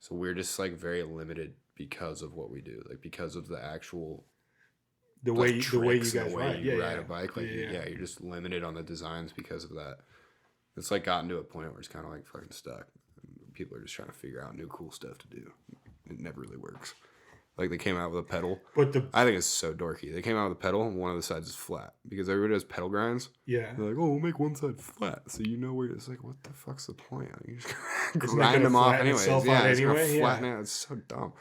So we're just like very limited because of what we do, like because of the actual the way you guys ride. Ride a bike. Like you're just limited on the designs because of that. It's like gotten to a point where it's kind of like fucking stuck. People are just trying to figure out new cool stuff to do. It never really works. Like they came out with a pedal. I think it's so dorky. They came out with a pedal and one of the sides is flat because everybody does pedal grinds. Yeah. They're like, oh, we'll make one side flat so you know where it's like, what the fuck's the point? Like, you just grind them off anyways. Yeah, it's gonna flatten out. It's so dumb.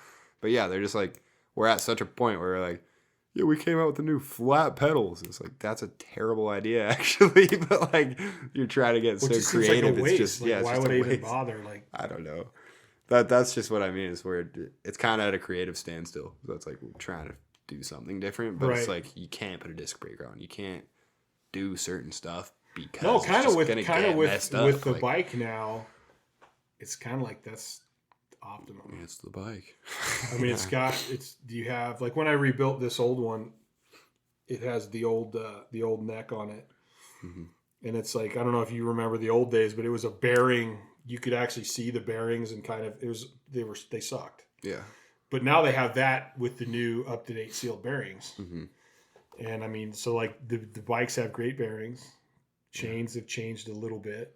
But yeah, they're just like, we're at such a point where we're like, yeah, we came out with the new flat pedals. It's like, that's a terrible idea actually. But like, you're trying to get so creative. Like it's just, like, why would I even bother? Like, I don't know. That's just what I mean. Is where it's kind of at a creative standstill. So it's like we're trying to do something different, but it's like you can't put a disc brake on. You can't do certain stuff because with the bike now. It's kind of like that's optimum. It's the bike. I mean, do you have like when I rebuilt this old one, it has the old neck on it, and it's like I don't know if you remember the old days, but it was a bearing. You could actually see the bearings and kind of they sucked. Yeah. But now they have that with the new up-to-date sealed bearings. Mm-hmm. And I mean, so like the bikes have great bearings. Chains have changed a little bit.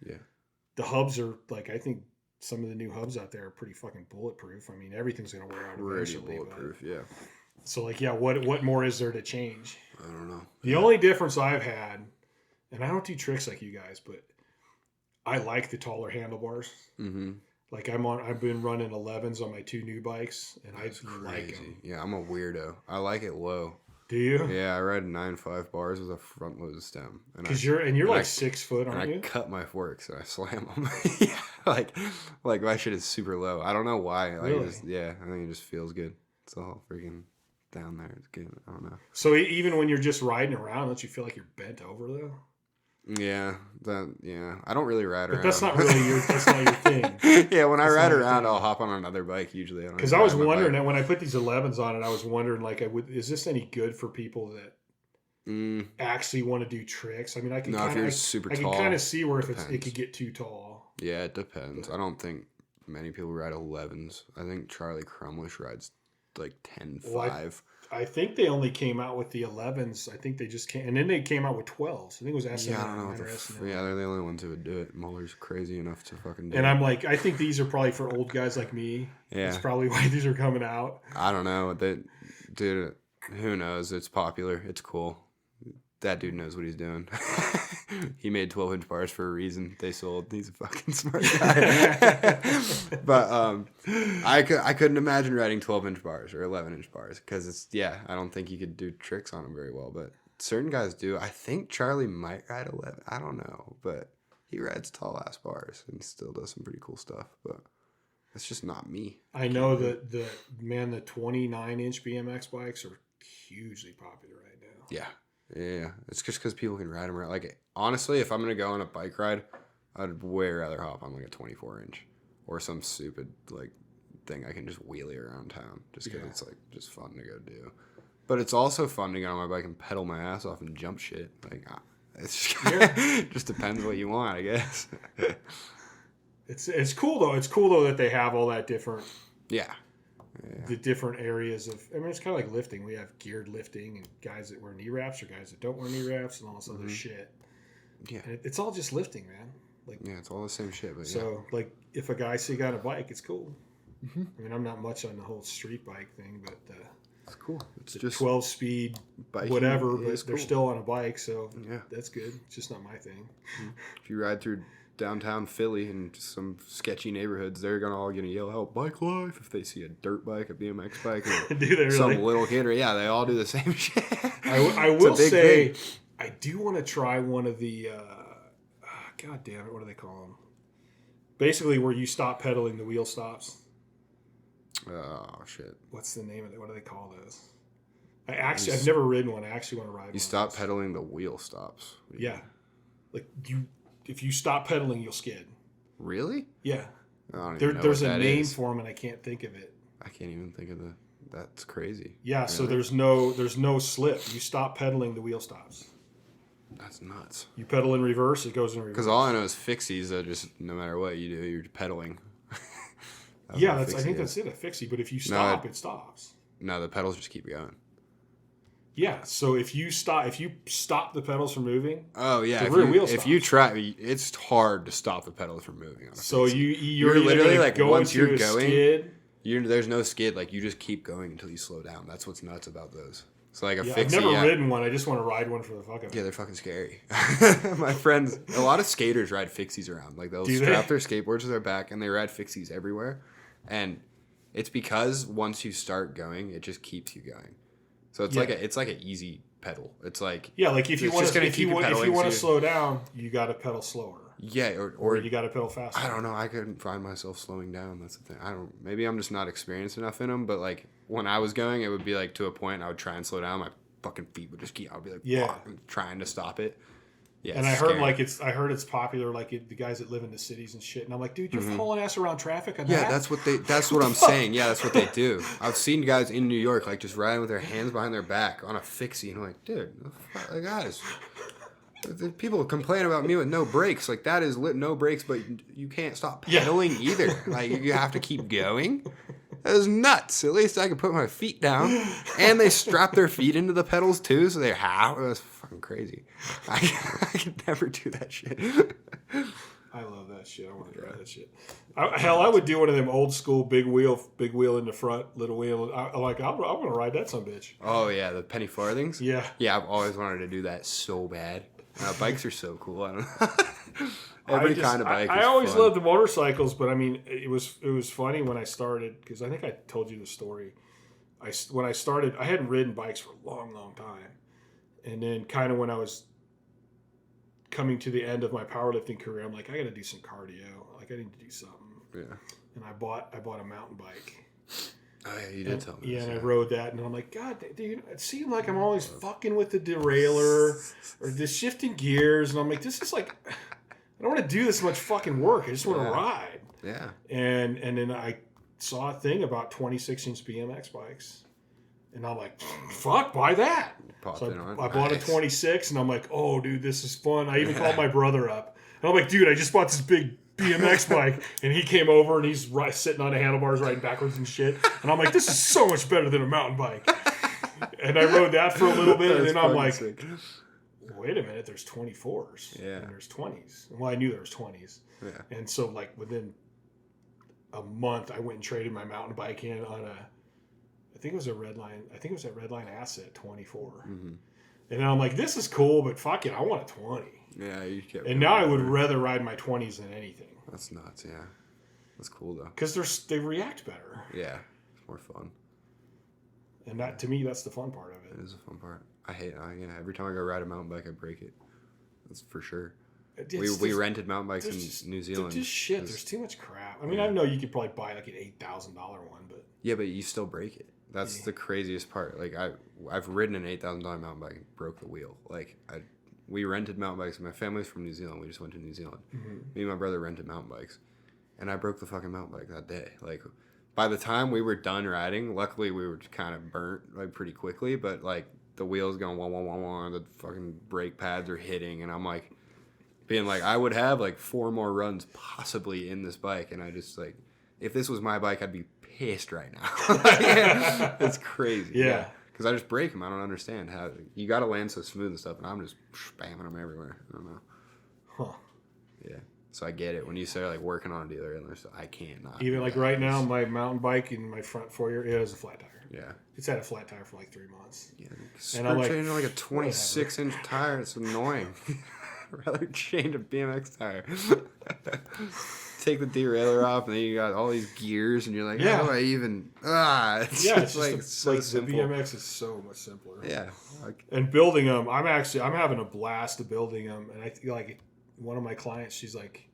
Yeah. The hubs are like, I think some of the new hubs out there are pretty fucking bulletproof. I mean, everything's going to wear out eventually. Bulletproof, yeah. So like, yeah, what more is there to change? I don't know. The only difference I've had, and I don't do tricks like you guys, but I like the taller handlebars. Mm-hmm. Like I've been running 11s on my two new bikes, and I like them. Yeah, I'm a weirdo. I like it low. Do you? Yeah, I ride 9.5 bars with a front loaded stem. Because you're like 6 foot, aren't you? I cut my forks and I slam them. Yeah, like my shit is super low. I don't know why. Like really? I think it just feels good. It's all freaking down there. It's good. I don't know. So even when you're just riding around, don't you feel like you're bent over though? Yeah, I don't really ride around. But that's not your thing. Yeah, when I ride around, I'll hop on another bike usually. Because I was wondering that when I put these 11s on it, I was wondering like, is this any good for people that actually want to do tricks? I mean, I can kind of see where if it could get too tall. Yeah, it depends. I don't think many people ride 11s. I think Charlie Crumlish rides like 10.5. Well, I think they only came out with the 11s. I think they just came, and then they came out with 12s. I think it was SNL. Yeah, I don't know. Yeah, they're the only ones who would do it. Muller's crazy enough to fucking do it. And I'm like, I think these are probably for old guys like me. Yeah. That's probably why these are coming out. I don't know. Dude, who knows? It's popular. It's cool. That dude knows what he's doing. He made 12-inch bars for a reason. They sold. He's a fucking smart guy. But I couldn't imagine riding 12-inch bars or 11-inch bars because I don't think you could do tricks on them very well. But certain guys do. I think Charlie might ride 11. I don't know, but he rides tall ass bars and still does some pretty cool stuff. But that's just not me. I know that the 29-inch BMX bikes are hugely popular right now. Yeah. Yeah, it's just because people can ride them around. Like, honestly, if I'm going to go on a bike ride, I'd way rather hop on, like, a 24-inch or some stupid, like, thing I can just wheelie around town just because it's, like, just fun to go do. But it's also fun to get on my bike and pedal my ass off and jump shit. Like, it's just, just depends what you want, I guess. It's cool, though. It's cool, though, that they have all that different... Yeah. The different areas of, I mean, it's kind of like lifting. We have geared lifting and guys that wear knee wraps or guys that don't wear kney wraps and all this other shit. Yeah. And it's all just lifting, man. Like, yeah, it's all the same shit. But so, like, if a guy see got a bike, it's cool. Mm-hmm. I mean, I'm not much on the whole street bike thing, but it's cool. It's just 12-speed, whatever, but they're still on a bike, so that's good. It's just not my thing. If you ride through downtown Philly and some sketchy neighborhoods, they're all gonna yell out "Bike Life" if they see a dirt bike, a BMX bike, or do they really? Some little kid, or they all do the same shit. I will say, thing. I do want to try one of the, God damn it, what do they call them? Basically, where you stop pedaling, the wheel stops. Oh shit! What's the name of it? What do they call those? I've never ridden one. I actually want to ride one. You stop pedaling, the wheel stops. Yeah, like if you stop pedaling, you'll skid. Really? Yeah. There's a name for them, and I can't think of it. I can't even think of that's crazy. Yeah, really? So there's no slip. You stop pedaling, the wheel stops. That's nuts. You pedal in reverse, it goes in reverse. Because all I know is fixies that just no matter what you do, you're pedaling. I think that's it, a fixie. But if you stop, it stops. No, the pedals just keep going. Yeah, so if you stop the pedals from moving, the rear wheel stops. If you try, it's hard to stop the pedals from moving. So you're literally like once you're going, skid. There's no skid. Like you just keep going until you slow down. That's what's nuts about those. So like a fixie. I've never ridden one. I just want to ride one for the fuck of it. Yeah, they're fucking scary. My friends, a lot of skaters ride fixies around. Like they'll strap their skateboards to their back and they ride fixies everywhere. And it's because once you start going, it just keeps you going. So it's like an easy pedal. It's like like if you want to slow down, you got to pedal slower. Yeah, or you got to pedal faster. I don't know. I couldn't find myself slowing down. That's the thing. Maybe I'm just not experienced enough in them. But like when I was going, it would be like to a point I would try and slow down. My fucking feet would just keep. I would be like, trying to stop it. Yeah, and I heard it's popular, like the guys that live in the cities and shit. And I'm like, dude, you're hauling ass around traffic on that? Yeah, that's what I'm saying. Yeah, that's what they do. I've seen guys in New York like just riding with their hands behind their back on a fixie, and I'm like, dude, guys, people complain about me with no brakes. Like that is no brakes, but you can't stop pedaling either. Like you have to keep going. That is nuts. At least I could put my feet down, and they strap their feet into the pedals too, so they have. It was fucking crazy. I could never do that shit. I love that shit. I want to try that shit. I would do one of them old school big wheel in the front, little wheel. I want to ride that son bitch. Oh yeah, the penny farthings. Yeah, I've always wanted to do that so bad. Bikes are so cool. I don't know. Every kind of bike. I always loved the motorcycles, but I mean, it was funny when I started because I think I told you the story. When I started, I hadn't ridden bikes for a long, long time, and then kind of when I was coming to the end of my powerlifting career, I'm like, I got to do some cardio. Like I need to do something. Yeah. And I bought a mountain bike. Oh yeah, you did tell me. Yeah, and I rode that, and I'm like, God, dude, it seemed like I'm always fucking with the derailleur or the shifting gears, and I'm like, this is like, I don't want to do this much fucking work. I just want to ride. Yeah. And then I saw a thing about 26-inch BMX bikes, and I'm like, fuck, buy that. I bought a 26, and I'm like, oh, dude, this is fun. I even called my brother up, and I'm like, dude, I just bought this big BMX bike, and he came over and he's sitting on the handlebars riding backwards and shit, and I'm like, this is so much better than a mountain bike. And I rode that for a little bit, and then I'm like, wait a minute, there's 24s and there's 20s. Well, I knew there was 20s, and so like within a month I went and traded my mountain bike in on I think it was a Redline Asset 24. And then I'm like, this is cool, but fuck it, I want a 20. Yeah, you get. And now I would rather ride my 20s than anything. That's nuts. Yeah, that's cool though. Because they react better. Yeah, it's more fun. And that, to me, that's the fun part of it. It is a fun part. I hate. Every time I go ride a mountain bike, I break it. That's for sure. We rented mountain bikes in New Zealand. Just shit. There's too much crap. I mean, I know you could probably buy like an $8,000 one, but yeah, but you still break it. That's the craziest part. Like I've ridden an $8,000 mountain bike and broke the wheel. Like we rented mountain bikes. My family's from New Zealand. We just went to New Zealand. Mm-hmm. Me and my brother rented mountain bikes, and I broke the fucking mountain bike that day. Like by the time we were done riding, luckily we were kind of burnt like pretty quickly, but like the wheels going wah wah wah wah, the fucking brake pads are hitting, and I'm like. Being like, I would have like 4 more runs possibly in this bike, and I just like, if this was my bike, I'd be pissed right now. It's crazy. Yeah. Because I just break them. I don't understand how you got to land so smooth and stuff, and I'm just spamming them everywhere. I don't know. Huh. Yeah. So I get it when you say like working on a dealer, and I can't not. Even like right now, my mountain bike in my front foyer, it has a flat tire. Yeah. It's had a flat tire for like 3 months. Yeah. And I'm changing like a 26-inch tire. It's annoying. I'd rather change a BMX tire. Take the derailleur off, and then you got all these gears, and you're like, how do I even? It's just like so simple. The BMX is so much simpler. Yeah. And building them, I'm having a blast of building them. And I feel like one of my clients, she's like,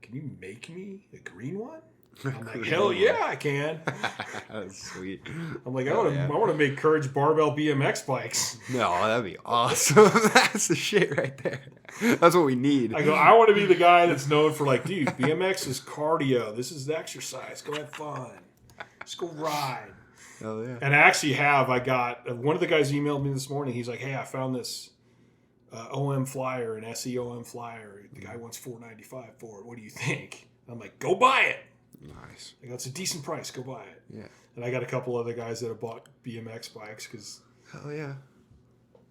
"Can you make me a green one?" I'm like, hell yeah, I can. That's sweet. I'm like, I want to make Courage Barbell BMX bikes. No, that'd be awesome. That's the shit right there. That's what we need. I go, I want to be the guy that's known for like, dude, BMX is cardio. This is exercise. Go have fun. Just go ride. Hell yeah. And I got one of the guys emailed me this morning. He's like, hey, I found this OM flyer, an SE OM flyer. The guy wants $495 for it. What do you think? I'm like, go buy it. Nice. I go, it's a decent price. Go buy it. Yeah. And I got a couple other guys that have bought BMX bikes because. Hell yeah.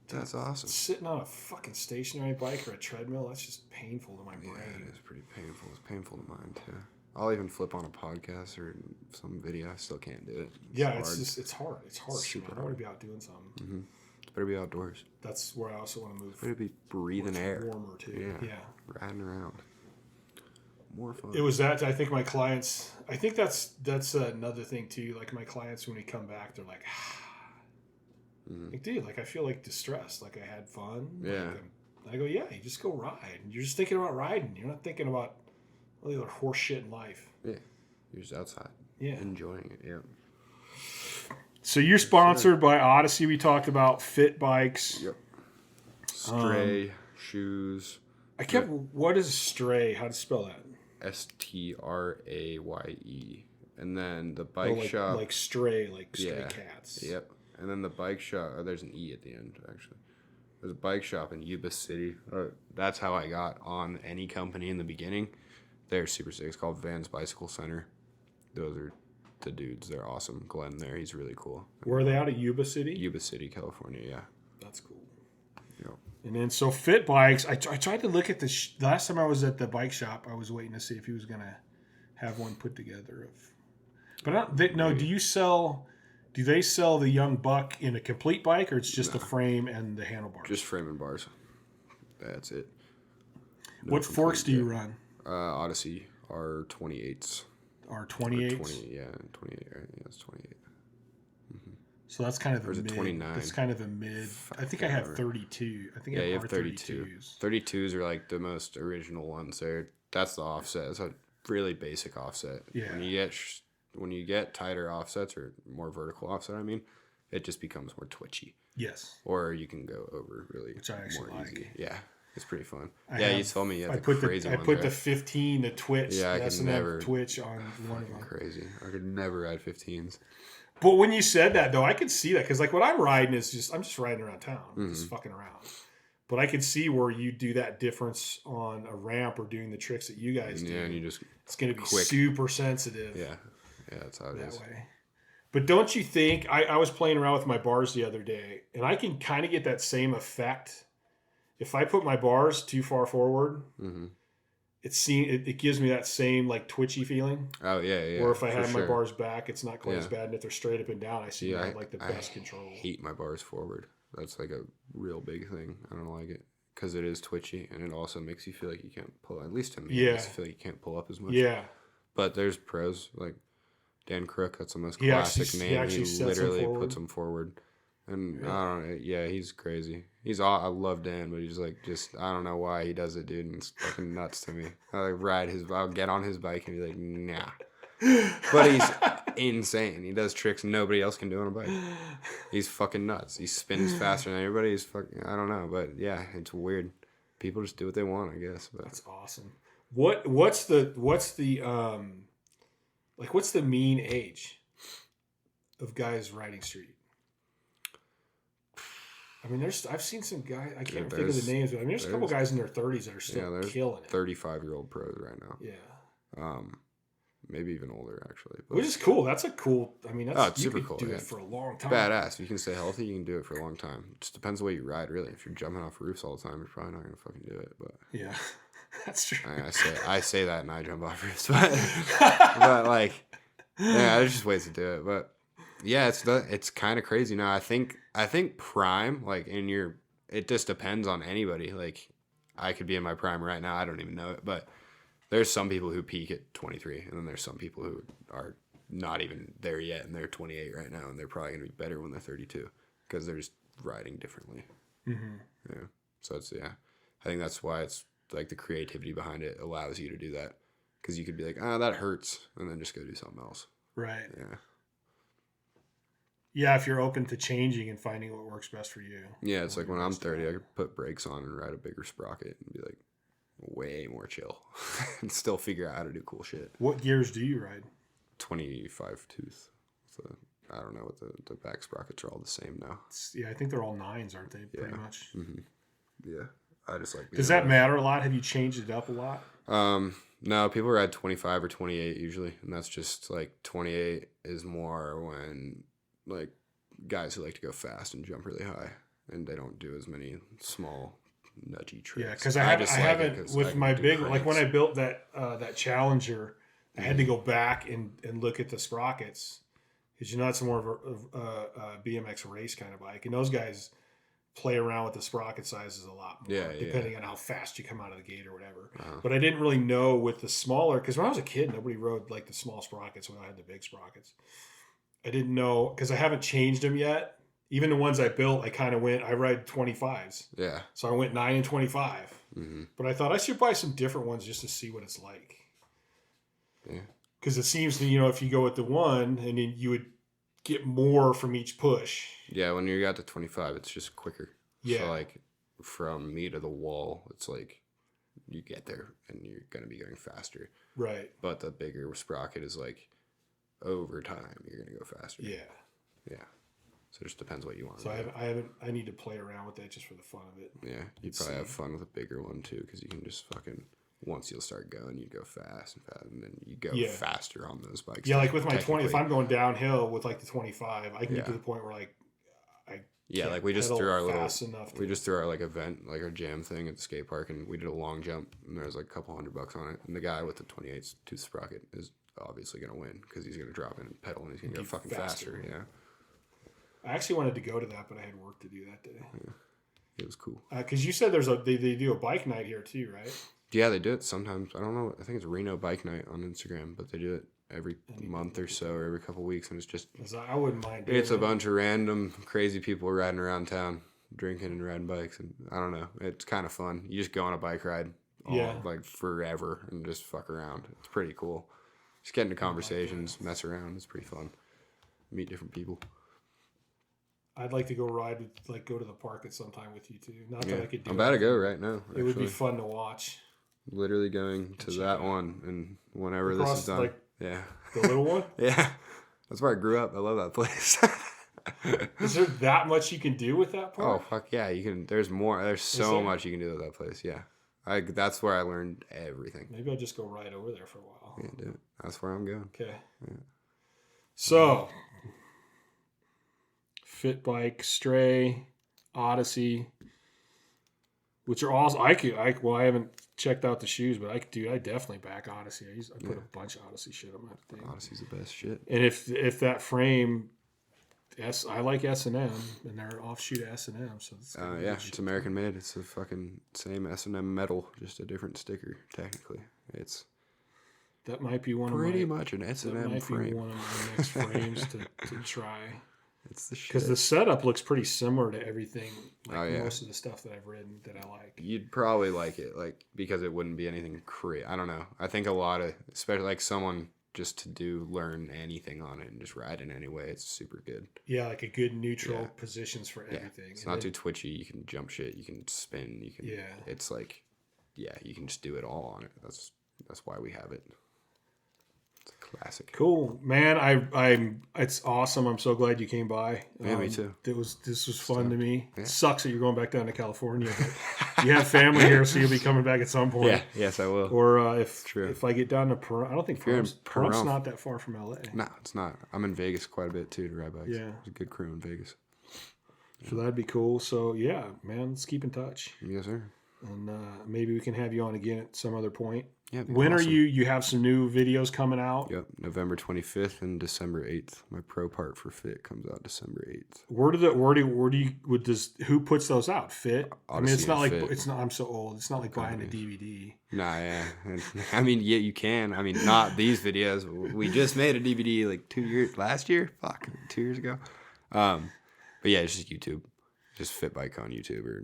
That's awesome. Sitting on a fucking stationary bike or a treadmill, that's just painful to my brain. Yeah, it is pretty painful. It's painful to mine too. I'll even flip on a podcast or some video. I still can't do it. It's hard. It's harsh. Super I want to be out doing something. Mm-hmm. It's better be outdoors. That's where I also want to move. It's better be breathing air. Warmer too. Yeah. Riding around. More fun. It was that I think my clients. I think that's another thing too. Like my clients, when we come back, they're like, like, dude, like I feel like distressed. Like I had fun. Yeah. Like, I go, yeah. You just go ride. You're just thinking about riding. You're not thinking about all the other horse shit in life. Yeah. You're just outside. Yeah. Enjoying it. Yeah. So you're sponsored by Odyssey. We talked about fit bikes. Yep. Stray shoes. What is Stray? How to spell that? Straye. And then the bike shop. Like stray cats. Yep. And then the bike shop. Oh, there's an E at the end, actually. There's a bike shop in Yuba City. That's how I got on any company in the beginning. They're super sick. It's called Vans Bicycle Center. Those are the dudes. They're awesome. Glenn there. He's really cool. Where are they out at Yuba City? Yuba City, California, yeah. That's cool. Yep. And then, so fit bikes, I tried to look at the last time I was at the bike shop, I was waiting to see if he was going to have one put together. But do they sell the Young Buck in a complete bike, or it's just the frame and the handlebars? Just frame and bars. That's it. What forks do you run? Odyssey R28s. R28s? Yeah, 28, right? Yeah, it's 28. So that's kind of a mid. 29. That's kind of a mid. I think I have 32. I think I have 32. 32s are like the most original ones. That's the offset. It's a really basic offset. Yeah. When you get tighter offsets or more vertical offset, I mean, it just becomes more twitchy. Yes. Or you can go over really, which I actually more like. Easy. Yeah. It's pretty fun. You told me you had I put the 15, the Twitch. Yeah, I could never Twitch on one of them. Crazy. I could never ride 15s. But when you said that, though, I could see that because, like, what I'm riding is I'm just riding around town, just fucking around. But I could see where you do that difference on a ramp or doing the tricks that you guys do. Yeah, and it's going to be super sensitive. Yeah, that's how it is. Way. But don't you think I was playing around with my bars the other day, and I can kind of get that same effect if I put my bars too far forward. It gives me that same like twitchy feeling. Oh yeah. Or if I have my bars back, it's not quite as bad. And if they're straight up and down, I see I like the best control. I hate my bars forward. That's like a real big thing. I don't like it because it is twitchy, and it also makes you feel like you can't pull. At least to me, it makes you feel like you can't pull up as much. Yeah. But there's pros like Dan Crook. That's the most He classic name. He Literally puts him forward. And I don't know. Yeah, he's crazy. I love Dan, but he's like I don't know why he does it, dude. And it's fucking nuts to me. I'll get on his bike and be like, nah. But he's insane. He does tricks nobody else can do on a bike. He's fucking nuts. He spins faster than everybody. He's fucking, I don't know, but yeah, it's weird. People just do what they want, I guess. But that's awesome. What's the mean age of guys riding street? I mean, I've seen some guys, I can't think of the names, but I mean, there's a couple guys in their 30s that are still killing it. 35-year-old pros right now. Yeah. Maybe even older, actually. But, which is cool. That's a cool, I mean, it's super cool. Do it for a long time. Badass. If you can stay healthy, you can do it for a long time. It just depends the way you ride, really. If you're jumping off roofs all the time, you're probably not going to fucking do it. But yeah, that's true. I say that and I jump off roofs. But like, yeah, there's just ways to do it. But yeah, it's kind of crazy now. I think prime, like it just depends on anybody. Like I could be in my prime right now. I don't even know it, but there's some people who peak at 23, and then there's some people who are not even there yet, and they're 28 right now, and they're probably going to be better when they're 32 because they're just riding differently. Mm-hmm. Yeah. So I think that's why it's like the creativity behind it allows you to do that, because you could be like, that hurts, and then just go do something else. Right. Yeah. Yeah, if you're open to changing and finding what works best for you. Yeah, it's like when I'm 30, I could put brakes on and ride a bigger sprocket and be like way more chill and still figure out how to do cool shit. What gears do you ride? 25 tooth. So I don't know what the back sprockets are all the same now. I think they're all 9s, aren't they? Pretty much. Mm-hmm. Yeah, I just like. Does that matter a lot? Have you changed it up a lot? No, people ride 25 or 28 usually, and that's just like 28 is more when like guys who like to go fast and jump really high, and they don't do as many small nudgy tricks. Yeah, because I haven't with my big cranks. Like when I built that Challenger, I had to go back and look at the sprockets, because that's more of a BMX race kind of bike, and those guys play around with the sprocket sizes a lot more, depending on how fast you come out of the gate or whatever. But I didn't really know with the smaller, because when I was a kid, nobody rode like the small sprockets when I had the big sprockets. I didn't know, because I haven't changed them yet. Even the ones I built, I ride 25s. Yeah. So I went 9 and 25. Mm-hmm. But I thought I should buy some different ones just to see what it's like. Yeah. Because it seems to, if you go with the one, and then you would get more from each push. Yeah, when you got to 25, it's just quicker. Yeah. So, like, from me to the wall, it's like you get there and you're going to be going faster. Right. But the bigger sprocket is like over time, you're going to go faster. Yeah. Yeah. So it just depends what you want. So I need to play around with that just for the fun of it. Yeah. You'd probably have fun with a bigger one too, because you can just fucking, once you'll start going, you go fast, and then you go faster on those bikes. Yeah, like with my 20, if I'm going downhill with like the 25, I can get to the point where like like we just threw our like event, like our jam thing at the skate park, and we did a long jump, and there was like a couple $100 on it, and the guy with the 28 tooth sprocket is obviously going to win, because he's going to drop in and pedal, and he's going to go fucking faster. Yeah. I actually wanted to go to that, but I had work to do that day. Yeah. It was cool. Because you said they do a bike night here too, right? Yeah, they do it sometimes. I don't know. I think it's Reno Bike Night on Instagram, but they do it every month or so, or every couple of weeks, and it's just... I wouldn't mind doing It's a bunch of random, crazy people riding around town, drinking and riding bikes, and I don't know. It's kind of fun. You just go on a bike ride like forever and just fuck around. It's pretty cool. Just get into conversations, mess around. It's pretty fun. Meet different people. I'd like to go go to the park at some time with you too. Not that I could do I'm about to go right now. It would be fun to watch. Literally going to that one, and whenever this is done. The little one? Yeah. That's where I grew up. I love that place. Is there that much you can do with that park? Oh, fuck yeah. You can. There's more. There's so much you can do with that place. Yeah. That's where I learned everything. Maybe I'll just go right over there for a while. Yeah, do it. That's where I'm going. Okay. Yeah. So... Fit Bike, Stray, Odyssey, which are all I haven't checked out the shoes, but I definitely back Odyssey. I put a bunch of Odyssey shit on my thing. Odyssey's the best shit. And if that frame I like S&M, and they're offshoot S&M. So it's American made. It's the fucking same S&M metal, just a different sticker. Technically, that might be one pretty of my much an S&M that might frame. be one of my next frames to try. It's the shit. Because the setup looks pretty similar to everything. Like most of the stuff that I've ridden that I like. You'd probably like it, because it wouldn't be anything crazy. I don't know. I think a lot of, especially like someone just to learn anything on it and just ride it anyway, it's super good. Yeah, like a good neutral positions for everything. It's not too twitchy. You can jump shit. You can spin. You can. Yeah. It's like, you can just do it all on it. That's why we have it. It's a classic. Cool, man. It's awesome. I'm so glad you came by. Yeah, me too. This was fun to me. Yeah. It sucks that you're going back down to California, but you have family here, so you'll be coming back at some point. Yeah, yes, I will. Or if I get down to Pahrump, I don't think Pahrum's not that far from LA. No, it's not. I'm in Vegas quite a bit too to ride bikes. Yeah, there's a good crew in Vegas. So that'd be cool. So yeah, man, let's keep in touch. Yes, sir. And maybe we can have you on again at some other point. Yeah. When are you have some new videos coming out? Yep. November 25th and December 8th. My pro part for Fit comes out December 8th. Who puts those out? Fit? Odyssey, I mean, it's not like Fit. I'm so old. It's not like buying a DVD. Nah, yeah. I mean, yeah, you can. I mean, not these videos. We just made a DVD like 2 years ago. But yeah, it's just YouTube. Just Fit Bike on YouTube or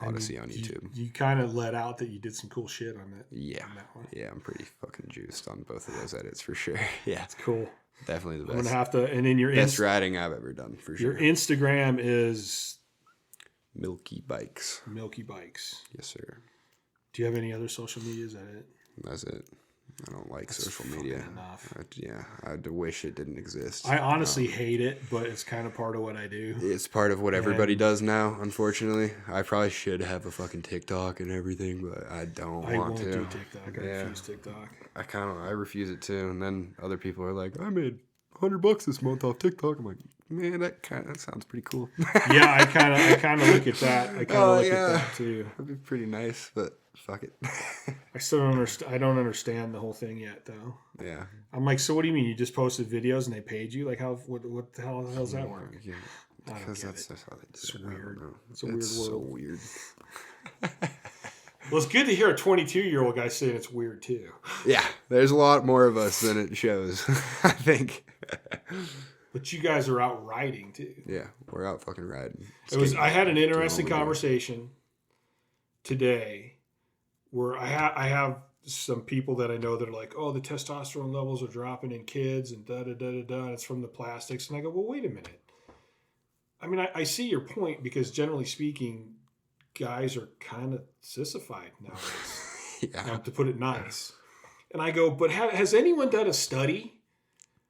Odyssey on YouTube. You kind of let out that you did some cool shit on that. Yeah. On that one. Yeah, I'm pretty fucking juiced on both of those edits for sure. Yeah. It's cool. Definitely the best. I'm going to have to, and then your best riding I've ever done for sure. Your Instagram is Milky Bikes. Milky Bikes. Yes, sir. Do you have any other social media? Is that it? That's it. I don't like social media. I wish it didn't exist. I honestly hate it, but it's kind of part of what I do. It's part of what everybody does now, unfortunately. I probably should have a fucking TikTok and everything, but I don't want to. I won't do TikTok. I refuse TikTok. I refuse it too. And then other people are like, I made $100 this month off TikTok. I'm like, man, that sounds pretty cool. Yeah, I kind of look at that. I kind of look at that too. That'd be pretty nice, but fuck it. I still don't understand. I don't understand the whole thing yet, though. Yeah. I'm like, so what do you mean? You just posted videos and they paid you? Like, what the hell does that work? Yeah, because that's how they do it's it. Weird. It's a weird world. So weird. Well, it's good to hear a 22-year-old guy saying it's weird too. Yeah, there's a lot more of us than it shows, I think. But you guys are out riding too. Yeah, we're out fucking riding. I had an interesting conversation today where I have some people that I know that are like, oh, the testosterone levels are dropping in kids and da-da-da-da-da, and it's from the plastics. And I go, well, wait a minute. I mean, I see your point because generally speaking, guys are kind of sissified nowadays, to put it nice. And I go, but has anyone done a study?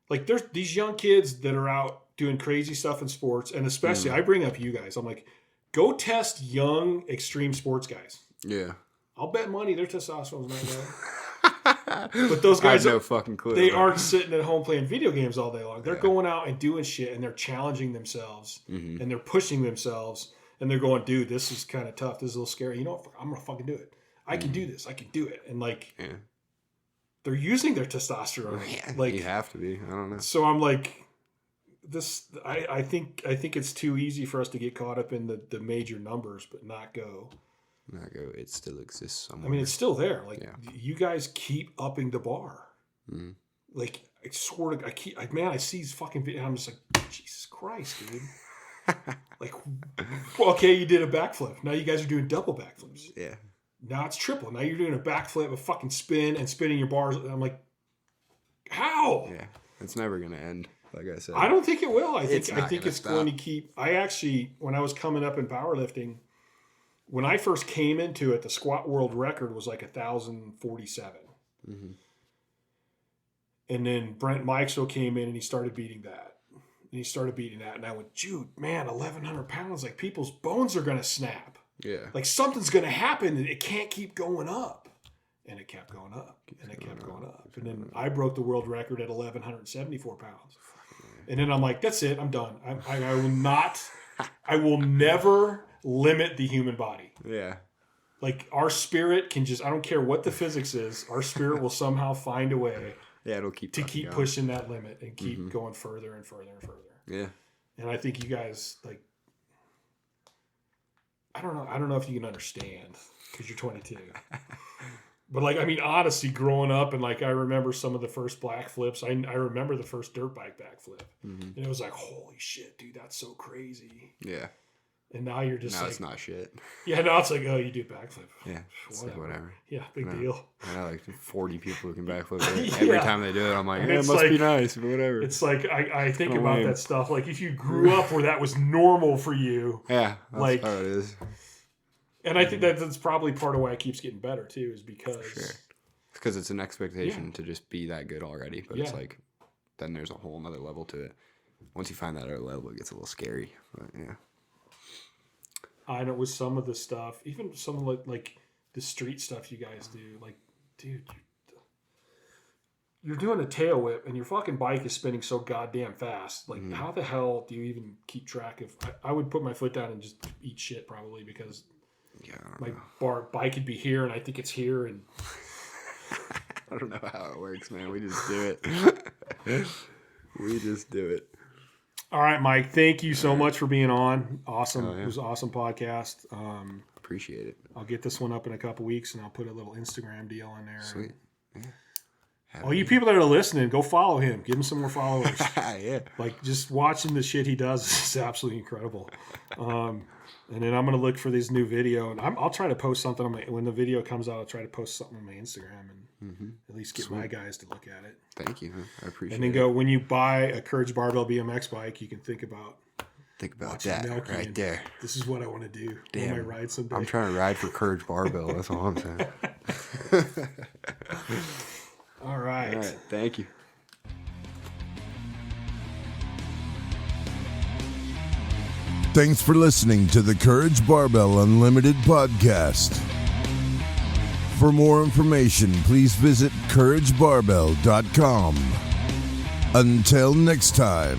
Like there's these young kids that are out doing crazy stuff in sports, and especially I bring up you guys. I'm like, go test young extreme sports guys. Yeah. I'll bet money their testosterone's not low. But those guys I have no fucking clue. They aren't sitting at home playing video games all day long. They're going out and doing shit, and they're challenging themselves, and they're pushing themselves, and they're going, dude, this is kind of tough. This is a little scary. You know what? I'm gonna fucking do it. I can do this. I can do it. And like, they're using their testosterone. Like you have to be. I don't know. So I'm like, this. I think it's too easy for us to get caught up in the major numbers, but not go. It still exists somewhere. I mean, it's still there. Like you guys keep upping the bar. Mm-hmm. Like I swear to, I see these fucking videos. I'm just like, Jesus Christ, dude. Like, okay, you did a backflip. Now you guys are doing double backflips. Yeah. Now it's triple. Now you're doing a backflip, a fucking spin, and spinning your bars. And I'm like, how? Yeah, it's never gonna end. Like I said, I don't think it will. I think it's stop. going to keep. I actually, when I was coming up in powerlifting, when I first came into it, the squat world record was like 1,047. Mm-hmm. And then Brent Mikesville came in and he started beating that. And I went, dude, man, 1,100 pounds. Like people's bones are going to snap. Yeah. Like something's going to happen. It can't keep going up. And it kept going up. And it kept going up. And then I broke the world record at 1,174 pounds. And then I'm like, that's it. I'm done. I will never limit the human body. Yeah. Like our spirit can just, I don't care what the physics is, our spirit will somehow find a way it'll keep pushing that limit and keep going further and further and further. Yeah. And I think you guys, like, I don't know if you can understand because you're 22. But, like, I mean, honestly, growing up and, like, I remember some of the first black flips. I remember the first dirt bike backflip. And it was like, holy shit, dude, that's so crazy. Yeah. And now you're just now like... it's not shit. Yeah, now it's like, oh, you do backflip. Yeah, it's like whatever. Yeah, big deal. I know, like 40 people who can backflip. Every time they do it, I'm like, yeah, it must like, be nice, but whatever. It's like, I think about that stuff. Like, if you grew up where that was normal for you. Yeah, that's like, how it is. And I think that's probably part of why it keeps getting better, too, is because... Sure. Because it's an expectation to just be that good already. But it's like, then there's a whole nother level to it. Once you find that other level, it gets a little scary. But yeah. I know with some of the stuff, even some of like the street stuff you guys do, like, dude, you're doing a tail whip and your fucking bike is spinning so goddamn fast. Like, how the hell do you even keep track of? I would put my foot down and just eat shit probably because my bike could be here and I think it's here and. I don't know how it works, man. We just do it. We just do it. All right, Mike. Thank you so much for being on. Awesome. It was an awesome podcast. Appreciate it. I'll get this one up in a couple weeks, and I'll put a little Instagram deal in there. Sweet. Yeah. All you people that are listening, go follow him. Give him some more followers. Yeah. Like, just watching the shit he does is absolutely incredible. And then I'm going to look for this new video, and I'll try to post something on when the video comes out. I'll try to post something on my Instagram and at least get my guys to look at it. Thank you. I appreciate it. And then go, when you buy a Courage Barbell BMX bike, you can think about that right there. This is what I want to do. Damn. When I ride someday. I'm trying to ride for Courage Barbell. That's all I'm saying. All right. All right. Thank you. Thanks for listening to the Courage Barbell Unlimited podcast. For more information, please visit couragebarbell.com. Until next time.